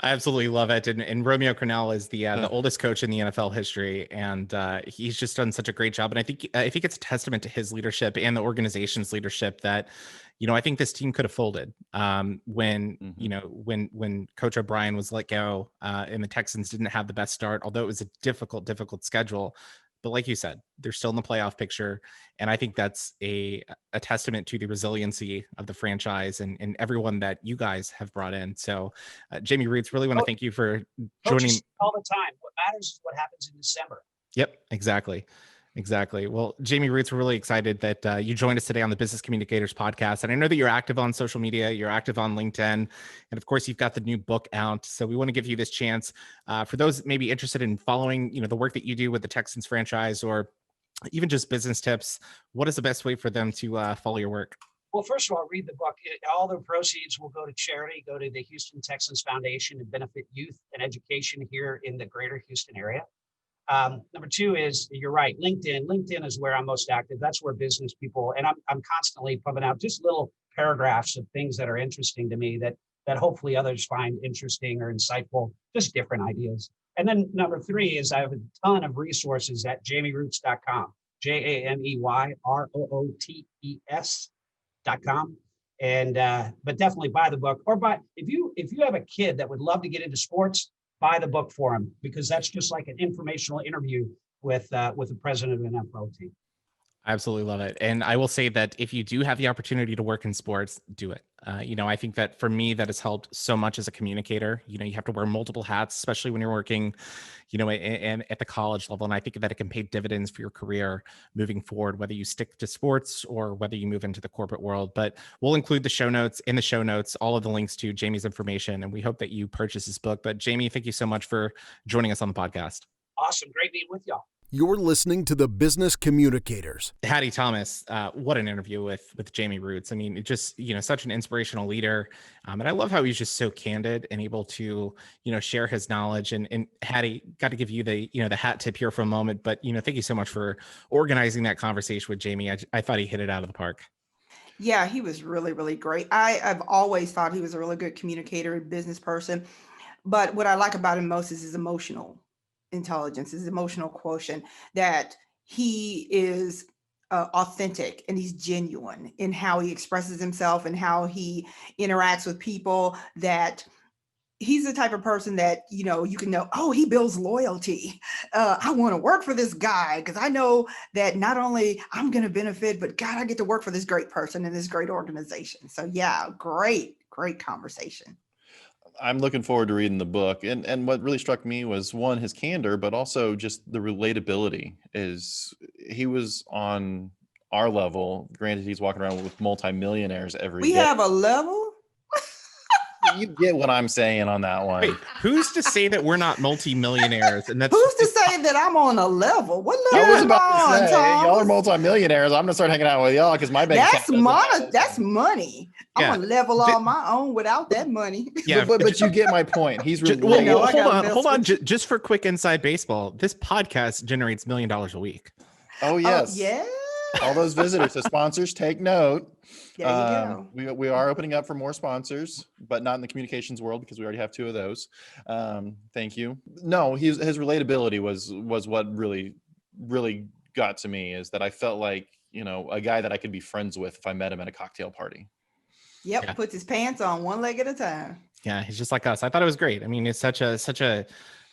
Speaker 1: I absolutely love it. And Romeo Crennel is the oldest coach in the NFL history. And he's just done such a great job. And I think it's a testament to his leadership and the organization's leadership that, I think this team could have folded when Coach O'Brien was let go and the Texans didn't have the best start, although it was a difficult schedule. But like you said, they're still in the playoff picture. And I think that's a testament to the resiliency of the franchise and everyone that you guys have brought in. So Jamey Rootes, really want to thank you for joining
Speaker 5: all the time. What matters is what happens in December.
Speaker 1: Yep, exactly. Well, Jamey Rootes, we're really excited that you joined us today on the Business Communicators podcast. And I know that you're active on social media, you're active on LinkedIn, and of course, you've got the new book out. So we want to give you this chance for those that may be interested in following, the work that you do with the Texans franchise, or even just business tips. What is the best way for them to follow your work?
Speaker 5: Well, first of all, read the book. All the proceeds will go to charity, go to the Houston Texans Foundation and benefit youth and education here in the greater Houston area. Number two is, you're right, LinkedIn. LinkedIn is where I'm most active. That's where business people, and I'm constantly pumping out just little paragraphs of things that are interesting to me that hopefully others find interesting or insightful, just different ideas. And then number three is I have a ton of resources at jameyrootes.com, JAMEYROOTES.com. And but definitely buy the book, or if you have a kid that would love to get into sports, buy the book for him, because that's just like an informational interview with the president of an NFL team.
Speaker 1: I absolutely love it. And I will say that if you do have the opportunity to work in sports, do it. I think that for me, that has helped so much as a communicator. You have to wear multiple hats, especially when you're working, and at the college level. And I think that it can pay dividends for your career moving forward, whether you stick to sports or whether you move into the corporate world. But we'll include the show notes, all of the links to Jamey's information. And we hope that you purchase this book. But Jamey, thank you so much for joining us on the podcast.
Speaker 5: Awesome. Great being with y'all.
Speaker 4: You're listening to the Business Communicators.
Speaker 1: Hattie Thomas, what an interview with Jamey Rootes. I mean, it just, such an inspirational leader. And I love how he's just so candid and able to, share his knowledge. And Hattie, got to give you the, the hat tip here for a moment. But, thank you so much for organizing that conversation with Jamey. I thought he hit it out of the park.
Speaker 2: Yeah, he was really, really great. I've always thought he was a really good communicator and business person. But what I like about him most is his emotional intelligence, his emotional quotient, that he is authentic and he's genuine in how he expresses himself and how he interacts with people, that he's the type of person that, you can know, oh, he builds loyalty. I want to work for this guy because I know that not only I'm going to benefit, but God, I get to work for this great person in this great organization. So yeah, great conversation.
Speaker 3: I'm looking forward to reading the book. And what really struck me was, one, his candor, but also just the relatability. Is he was on our level. Granted, he's walking around with multimillionaires every day.
Speaker 2: We have a level?
Speaker 3: You get what I'm saying on that one.
Speaker 1: Wait, who's to say that we're not multimillionaires? And
Speaker 2: Who's to say that I'm on a level? What level am I on, Tom?
Speaker 3: Y'all are multimillionaires. I'm gonna start hanging out with y'all because my bank account
Speaker 2: that's money. I'm gonna level on my own without that money.
Speaker 3: Yeah, but you get my point. He's really
Speaker 1: hold on. Just for quick inside baseball, this podcast generates $1 million a week.
Speaker 3: Oh yes,
Speaker 2: yeah.
Speaker 3: All those visitors, the sponsors, take note.
Speaker 2: There you
Speaker 3: go. We are opening up for more sponsors, but not in the communications world because we already have 2 of those. Thank you. No, his relatability was what really got to me, is that I felt like, a guy that I could be friends with if I met him at a cocktail party.
Speaker 2: Yep, yeah. Puts his pants on one leg at a time.
Speaker 1: Yeah, he's just like us. I thought it was great. I mean, it's such a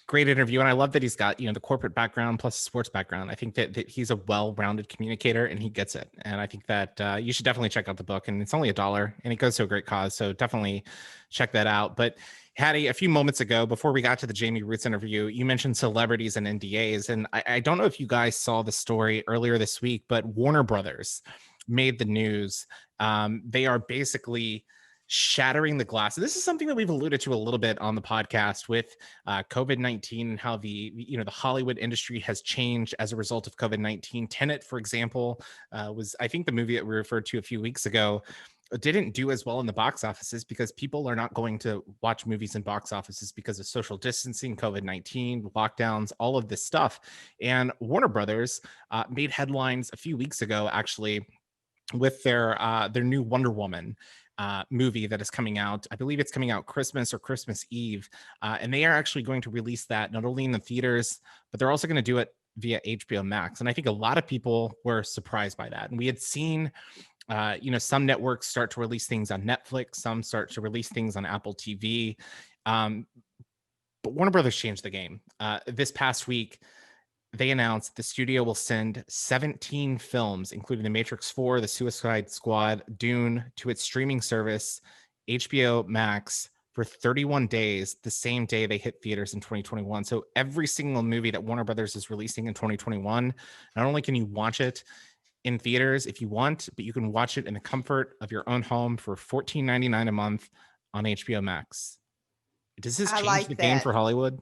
Speaker 1: great interview. And I love that he's got, the corporate background plus sports background. I think that he's a well-rounded communicator and he gets it. And I think that you should definitely check out the book, and it's only $1 and it goes to a great cause. So definitely check that out. But Hattie, a few moments ago, before we got to the Jamey Rootes interview, you mentioned celebrities and NDAs. And I don't know if you guys saw the story earlier this week, but Warner Brothers made the news. They are basically shattering the glass. This is something that we've alluded to a little bit on the podcast with COVID-19 and how the Hollywood industry has changed as a result of COVID-19. Tenet, for example, was, I think, the movie that we referred to a few weeks ago, didn't do as well in the box offices because people are not going to watch movies in box offices because of social distancing, COVID-19, lockdowns, all of this stuff. And Warner Brothers made headlines a few weeks ago, actually, with their new Wonder Woman movie that is coming out. I believe it's coming out Christmas or Christmas Eve, and they are actually going to release that not only in the theaters, but they're also going to do it via HBO Max. And I think a lot of people were surprised by that. And we had seen some networks start to release things on Netflix, some start to release things on Apple TV. But Warner Brothers changed the game. This past week, they announced the studio will send 17 films, including The Matrix 4, The Suicide Squad, Dune, to its streaming service, HBO Max, for 31 days, the same day they hit theaters in 2021. So every single movie that Warner Brothers is releasing in 2021, not only can you watch it in theaters if you want, but you can watch it in the comfort of your own home for $14.99 a month on HBO Max. Does this
Speaker 2: I
Speaker 1: change the
Speaker 2: like
Speaker 1: game
Speaker 2: that.
Speaker 1: for Hollywood?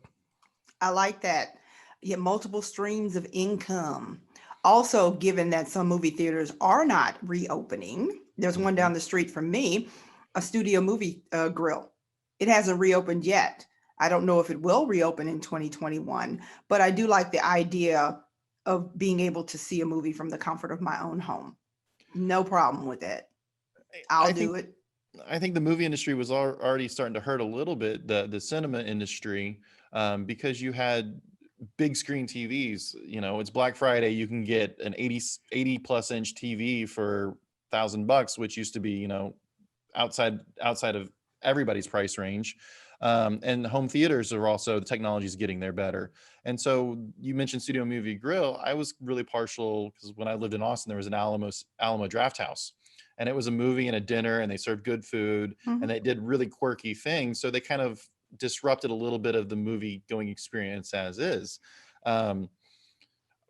Speaker 2: I like that. You get multiple streams of income. Also, given that some movie theaters are not reopening, there's one down the street from me, a studio movie grill. It hasn't reopened yet. I don't know if it will reopen in 2021, but I do like the idea of being able to see a movie from the comfort of my own home. No problem with that. I'll do it.
Speaker 3: I think the movie industry was already starting to hurt a little bit, the cinema industry, because you had big screen TVs. It's Black Friday, you can get an 80 plus inch TV for $1,000, which used to be, outside of everybody's price range. And home theaters are also, the technology is getting there better. And so you mentioned Studio Movie Grill. I was really partial because when I lived in Austin, there was an Alamo Draft House, and it was a movie and a dinner, and they served good food, and they did really quirky things. So they kind of disrupted a little bit of the movie going experience as is.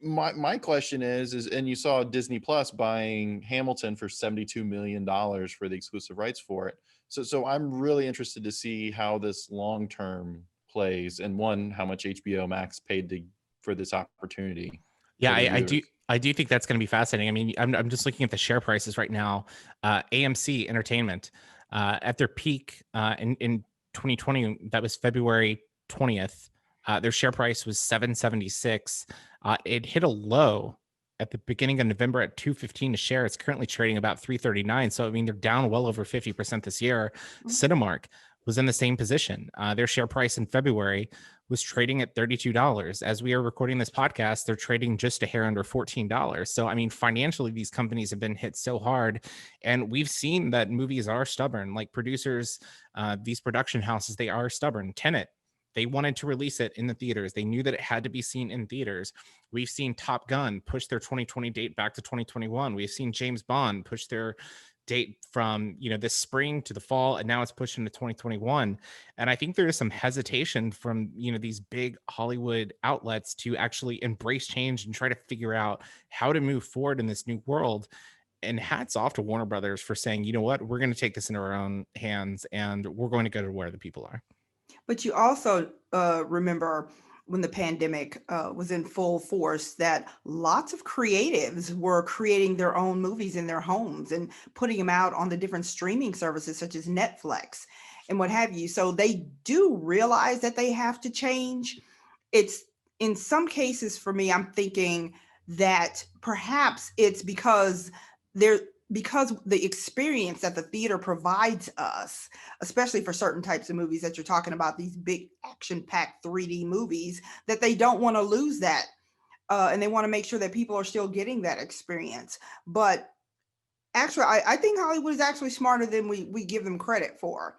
Speaker 3: My question is, and you saw Disney Plus buying Hamilton for $72 million for the exclusive rights for it. So I'm really interested to see how this long-term plays, and how much HBO Max paid for this opportunity.
Speaker 1: Yeah, I do think that's going to be fascinating. I mean, I'm just looking at the share prices right now. AMC Entertainment at their peak in 2020, that was February 20th. Their share price was $7.76. It hit a low at the beginning of November at $2.15 a share. It's currently trading about $3.39. So I mean, they're down well over 50% this year. Cinemark was in the same position. Their share price in February was trading at $32. As we are recording this podcast, they're trading just a hair under $14. So, I mean, financially, these companies have been hit so hard. And we've seen that movies are stubborn. Like producers, these production houses, they are stubborn. Tenet, they wanted to release it in the theaters. They knew that it had to be seen in theaters. We've seen Top Gun push their 2020 date back to 2021. We've seen James Bond push their date from this spring to the fall, and now it's pushed into 2021. And I think there is some hesitation from these big Hollywood outlets to actually embrace change and try to figure out how to move forward in this new world. And hats off to Warner Brothers for saying, you know what, we're going to take this into our own hands, and we're going to go to where the people are.
Speaker 2: But you also remember when the pandemic was in full force, that lots of creatives were creating their own movies in their homes and putting them out on the different streaming services such as Netflix and what have you. So they do realize that they have to change. It's in some cases, for me, I'm thinking that perhaps it's because the experience that the theater provides us, especially for certain types of movies that you're talking about, these big action-packed 3D movies, that they don't want to lose that. And they want to make sure that people are still getting that experience. But actually, I think Hollywood is actually smarter than we give them credit for.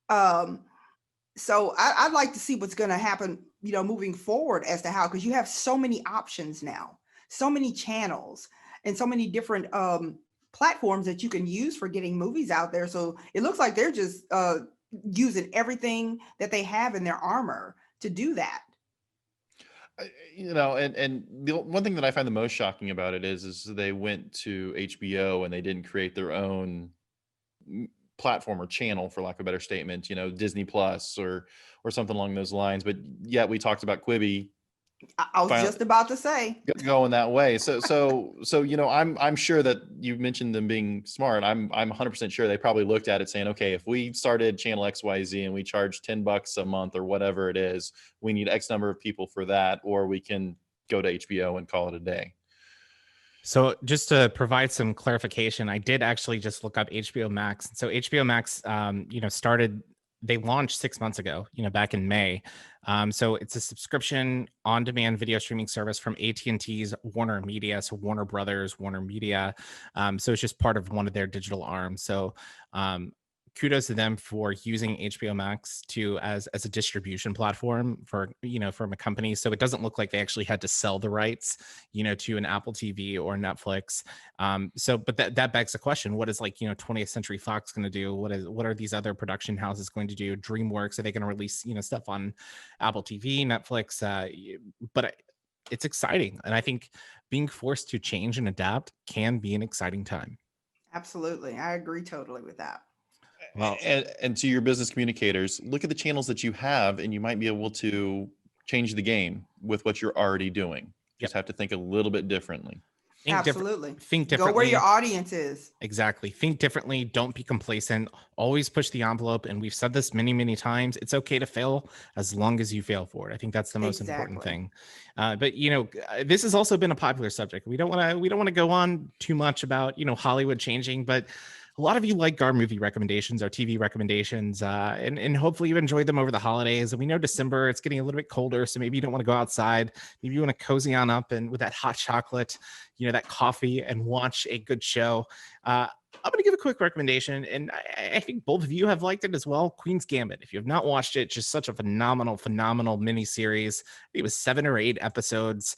Speaker 2: So I'd like to see what's going to happen, moving forward as to how, because you have so many options now, so many channels, and so many different platforms that you can use for getting movies out there. So it looks like they're just using everything that they have in their armor to do that.
Speaker 3: And the one thing that I find the most shocking about it is they went to HBO and they didn't create their own platform or channel, for lack of a better statement, Disney Plus or something along those lines. But yet we talked about Quibi.
Speaker 2: I was just about to say
Speaker 3: going that way. So I'm sure that you mentioned them being smart. I'm 100% sure they probably looked at it saying, okay, if we started channel XYZ and we charge $10 a month or whatever it is, we need X number of people for that, or we can go to HBO and call it a day.
Speaker 1: So just to provide some clarification, I did actually just look up HBO Max. So HBO Max, they launched 6 months ago, back in May. So it's a subscription on-demand video streaming service from AT&T's Warner Media, so Warner Brothers, Warner Media. So it's just part of one of their digital arms. So kudos to them for using HBO Max as a distribution platform for from a company. So it doesn't look like they actually had to sell the rights, to an Apple TV or Netflix. But that begs the question: what is 20th Century Fox going to do? What are these other production houses going to do? DreamWorks, are they going to release stuff on Apple TV, Netflix? But it's exciting, and I think being forced to change and adapt can be an exciting time.
Speaker 2: Absolutely. I agree totally with that.
Speaker 1: Well,
Speaker 3: And to your business communicators, look at the channels that you have, and you might be able to change the game with what you're already doing. Just have to think a little bit differently.
Speaker 2: Absolutely.
Speaker 1: Think differently.
Speaker 2: Go where your audience is.
Speaker 1: Exactly. Think differently. Don't be complacent. Always push the envelope. And we've said this many, many times. It's okay to fail as long as you fail for it. I think that's the most important thing. But this has also been a popular subject. We don't want to go on too much about Hollywood changing, but a lot of you like our movie recommendations, our TV recommendations, and hopefully you enjoyed them over the holidays. And we know December, it's getting a little bit colder, so maybe you don't want to go outside. Maybe you want to cozy on up and with that hot chocolate, that coffee, and watch a good show. I'm going to give a quick recommendation, and I think both of you have liked it as well. Queen's Gambit. If you have not watched it, just such a phenomenal miniseries. It was 7 or 8 episodes.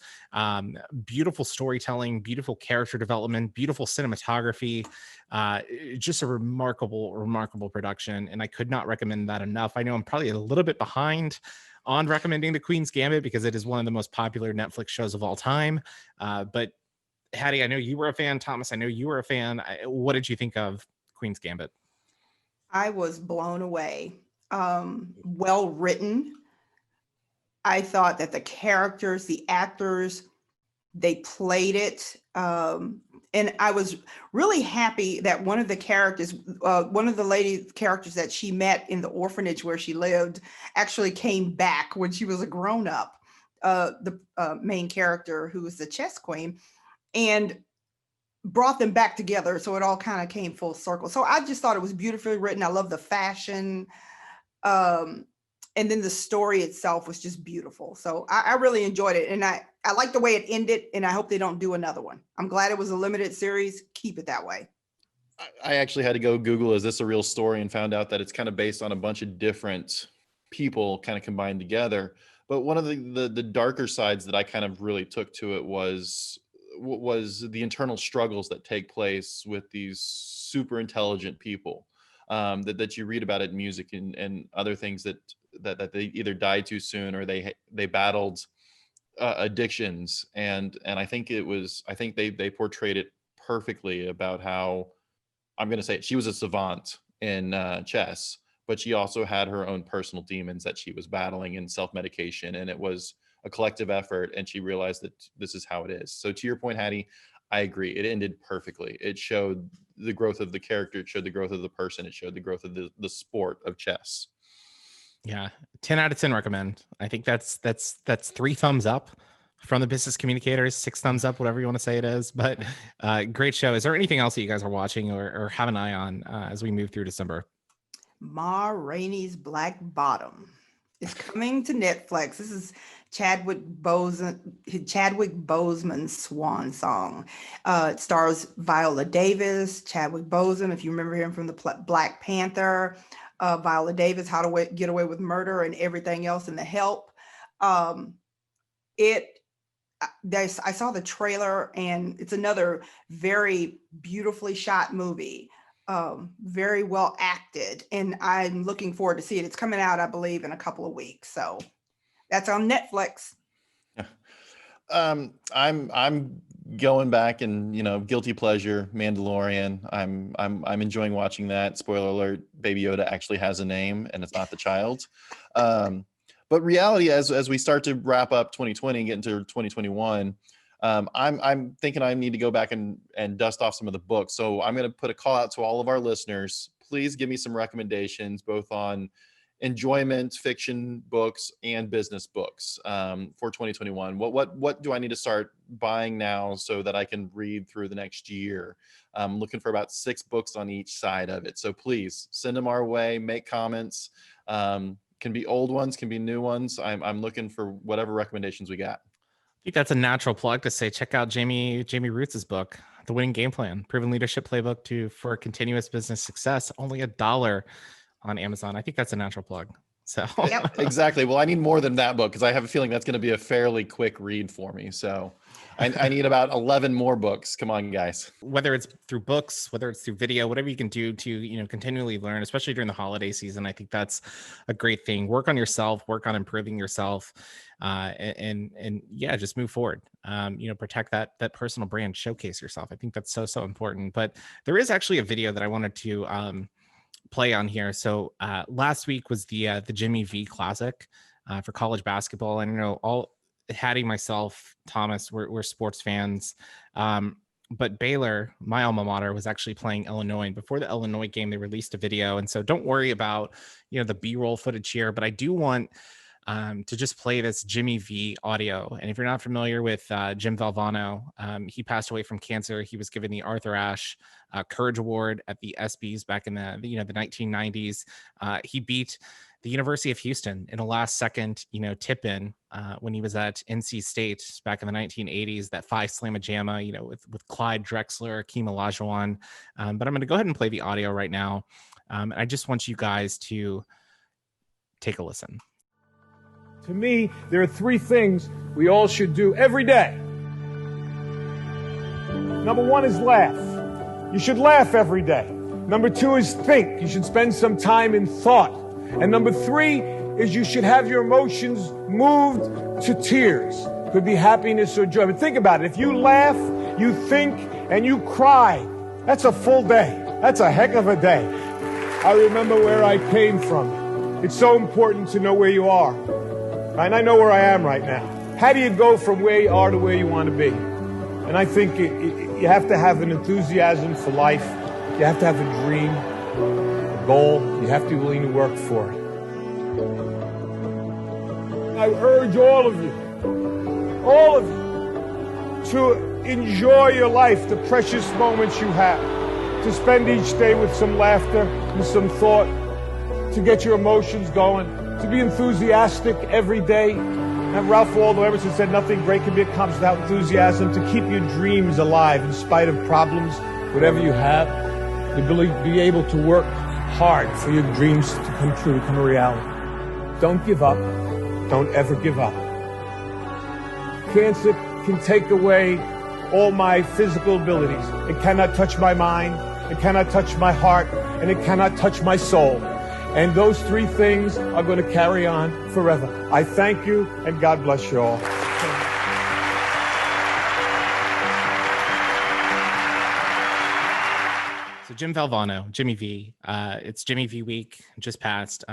Speaker 1: Beautiful storytelling, beautiful character development, beautiful cinematography. Just a remarkable production, and I could not recommend that enough. I know I'm probably a little bit behind on recommending the Queen's Gambit because it is one of the most popular Netflix shows of all time. But Hattie, I know you were a fan. Thomas, I know you were a fan. What did you think of Queen's Gambit?
Speaker 2: I was blown away. Well written. I thought that the characters, the actors, they played it. And I was really happy that one of the characters, one of the lady characters that she met in the orphanage where she lived, actually came back when she was a grown up. The main character, who was the chess queen, and brought them back together. So it all kind of came full circle. So I just thought it was beautifully written. I love the fashion. And then the story itself was just beautiful. So I really enjoyed it. And I like the way it ended, and I hope they don't do another one. I'm glad it was a limited series. Keep it that way.
Speaker 3: I actually had to go Google, is this a real story, and found out that it's kind of based on a bunch of different people kind of combined together. But one of the darker sides that I kind of really took to it was the internal struggles that take place with these super intelligent people that you read about in music and other things that they either died too soon or they battled addictions. And I think they portrayed it perfectly about how, I'm going to say it, she was a savant in chess, but she also had her own personal demons that she was battling in self-medication, and it was a collective effort, and she realized that this is how it is. So to your point, Hattie, I agree. It ended perfectly. It showed the growth of the character. It showed the growth of the person. It showed the growth of the sport of chess.
Speaker 1: Yeah, 10 out of 10 recommend. I think that's 3 thumbs up from the Business Communicators, 6 thumbs up, whatever you want to say it is. But great show. Is there anything else that you guys are watching or have an eye on as we move through December?
Speaker 2: Ma Rainey's Black Bottom is coming to Netflix. This is Chadwick Boseman's swan song. It stars Viola Davis, Chadwick Boseman, if you remember him from the Black Panther, Viola Davis, How to Get Away with Murder, and everything else in The Help. I saw the trailer, and it's another very beautifully shot movie. Very well acted, and I'm looking forward to see it. It's coming out, I believe, in a couple of weeks. So that's on Netflix.
Speaker 3: I'm going back and guilty pleasure, Mandalorian. I'm enjoying watching that. Spoiler alert: Baby Yoda actually has a name, and it's not the child. But reality, as we start to wrap up 2020 and get into 2021. I'm thinking I need to go back and dust off some of the books. So I'm going to put a call out to all of our listeners. Please give me some recommendations, both on enjoyment fiction books and business books for 2021. What do I need to start buying now so that I can read through the next year? I'm looking for about 6 books on each side of it. So please send them our way, make comments. Can be old ones, can be new ones. I'm looking for whatever recommendations we got.
Speaker 1: I think that's a natural plug to say, check out Jamey Rootes' book, The Winning Game Plan, Proven Leadership Playbook for Continuous Business Success, only $1 on Amazon. I think that's a natural plug. So
Speaker 2: Yep.
Speaker 3: Exactly. Well, I need more than that book because I have a feeling that's going to be a fairly quick read for me. So I need about 11 more books. Come on, guys.
Speaker 1: Whether it's through books, whether it's through video, whatever you can do to, continually learn, especially during the holiday season, I think that's a great thing. Work on yourself, work on improving yourself, and yeah, just move forward. Protect that personal brand, showcase yourself. I think that's so important. But there is actually a video that I wanted to play on here. So last week was the Jamey V Classic for college basketball. And all Hattie, myself, Thomas, we're sports fans. But Baylor, my alma mater, was actually playing Illinois. And before the Illinois game, they released a video. And so don't worry about the B-roll footage here. But I do want to just play this Jamey V audio. And if you're not familiar with Jim Valvano, he passed away from cancer. He was given the Arthur Ashe Courage Award at the ESPYs back in the 1990s. He beat the University of Houston in a last second, tip in when he was at NC State back in the 1980s, that 5 slamma-jamma, with Clyde Drexler, Akeem Olajuwon. But I'm going to go ahead and play the audio right now. I just want you guys to take a listen.
Speaker 6: To me, there are 3 things we all should do every day. Number 1 is laugh. You should laugh every day. Number 2 is think. You should spend some time in thought. And number 3 is you should have your emotions moved to tears. Could be happiness or joy. But think about it. If you laugh, you think, and you cry, that's a full day. That's a heck of a day. I remember where I came from. It's so important to know where you are. And I know where I am right now. How do you go from where you are to where you want to be? And I think you have to have an enthusiasm for life. You have to have a dream, a goal. You have to be willing to work for it. I urge all of you, to enjoy your life, the precious moments you have, to spend each day with some laughter and some thought, to get your emotions going, to be enthusiastic every day. And Ralph Waldo Emerson said nothing great can be accomplished without enthusiasm, to keep your dreams alive in spite of problems, whatever you have, to be able to work hard for your dreams to come true, become a reality. Don't give up. Don't ever give up. Cancer can take away all my physical abilities. It cannot touch my mind, it cannot touch my heart, and it cannot touch my soul. And those 3 things are going to carry on forever. I thank you, and God bless you all.
Speaker 1: So Jim Valvano, Jamey V. It's Jamey V week, just passed.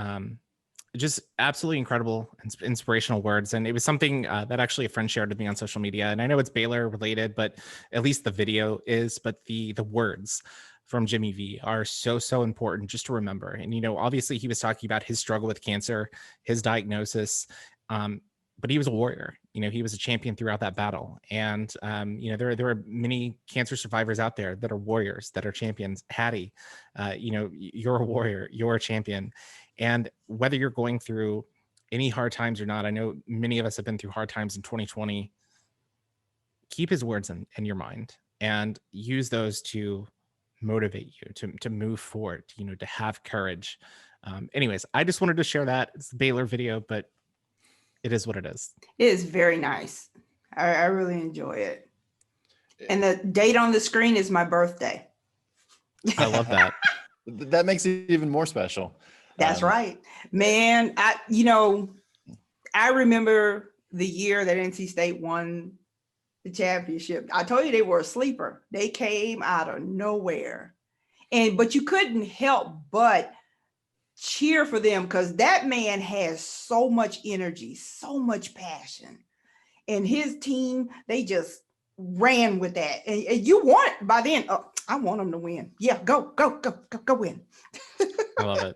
Speaker 1: Just absolutely incredible, inspirational words. And it was something that actually a friend shared with me on social media. And I know it's Baylor related, but at least the video is. But the words from Jamey V are so important just to remember. And, obviously he was talking about his struggle with cancer, his diagnosis, but he was a warrior. He was a champion throughout that battle. And, there are many cancer survivors out there that are warriors, that are champions. Hattie, you're a warrior, you're a champion. And whether you're going through any hard times or not, I know many of us have been through hard times in 2020, keep his words in your mind and use those to motivate you to move forward, to have courage. Anyways, I just wanted to share that. It's the Baylor video, but it is what it is.
Speaker 2: It is very nice. I really enjoy it. And the date on the screen is my birthday.
Speaker 1: I love that.
Speaker 3: That makes it even more special.
Speaker 2: That's right, man. I remember the year that NC State won the championship. I told you they were a sleeper. They came out of nowhere, but you couldn't help but cheer for them because that man has so much energy, so much passion, and his team, they just ran with that. And you want by then, I want them to win. Yeah, go win.
Speaker 1: I love it.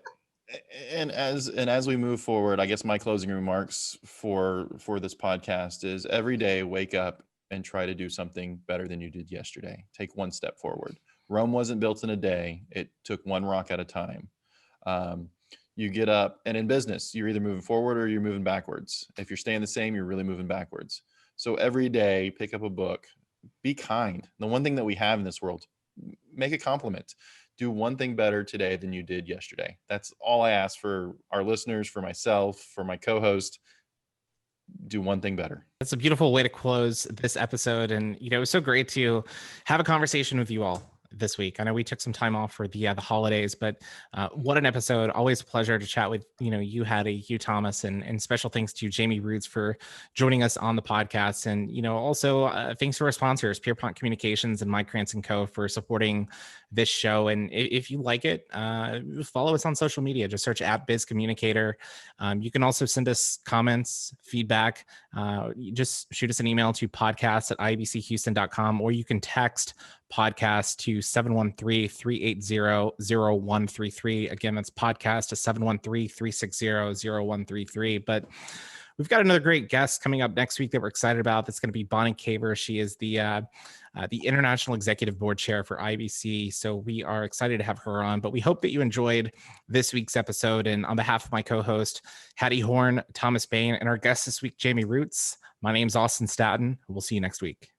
Speaker 3: And as we move forward, I guess my closing remarks for this podcast is every day wake up and try to do something better than you did yesterday. Take one step forward. Rome wasn't built in a day. It took one rock at a time. You get up, and in business, you're either moving forward or you're moving backwards. If you're staying the same, you're really moving backwards. So every day, pick up a book, be kind. The one thing that we have in this world, make a compliment. Do one thing better today than you did yesterday. That's all I ask for our listeners, for myself, for my co-host. Do one thing better.
Speaker 1: That's a beautiful way to close this episode. And, it was so great to have a conversation with you all this week. I know we took some time off for the holidays, but what an episode. Always a pleasure to chat with, you, Hattie, you, Thomas, and special thanks to Jamey Rootes for joining us on the podcast. And, also thanks to our sponsors, Pierpont Communications and Mike Krantz & Co. for supporting this show. And if you like it, follow us on social media. Just search @Biz Communicator. You can also send us comments, feedback. Just shoot us an email to podcast@ibchouston.com, or you can text podcast to 713-380-0133. Again, that's podcast to 713-360-0133. But we've got another great guest coming up next week that we're excited about. That's going to be Bonnie Caver. She is the International Executive Board Chair for IBC. So we are excited to have her on, but we hope that you enjoyed this week's episode. And on behalf of my co-host, Hattie Horn, Thomas Bain, and our guest this week, Jamey Rootes, my name's Austin Staton. We'll see you next week.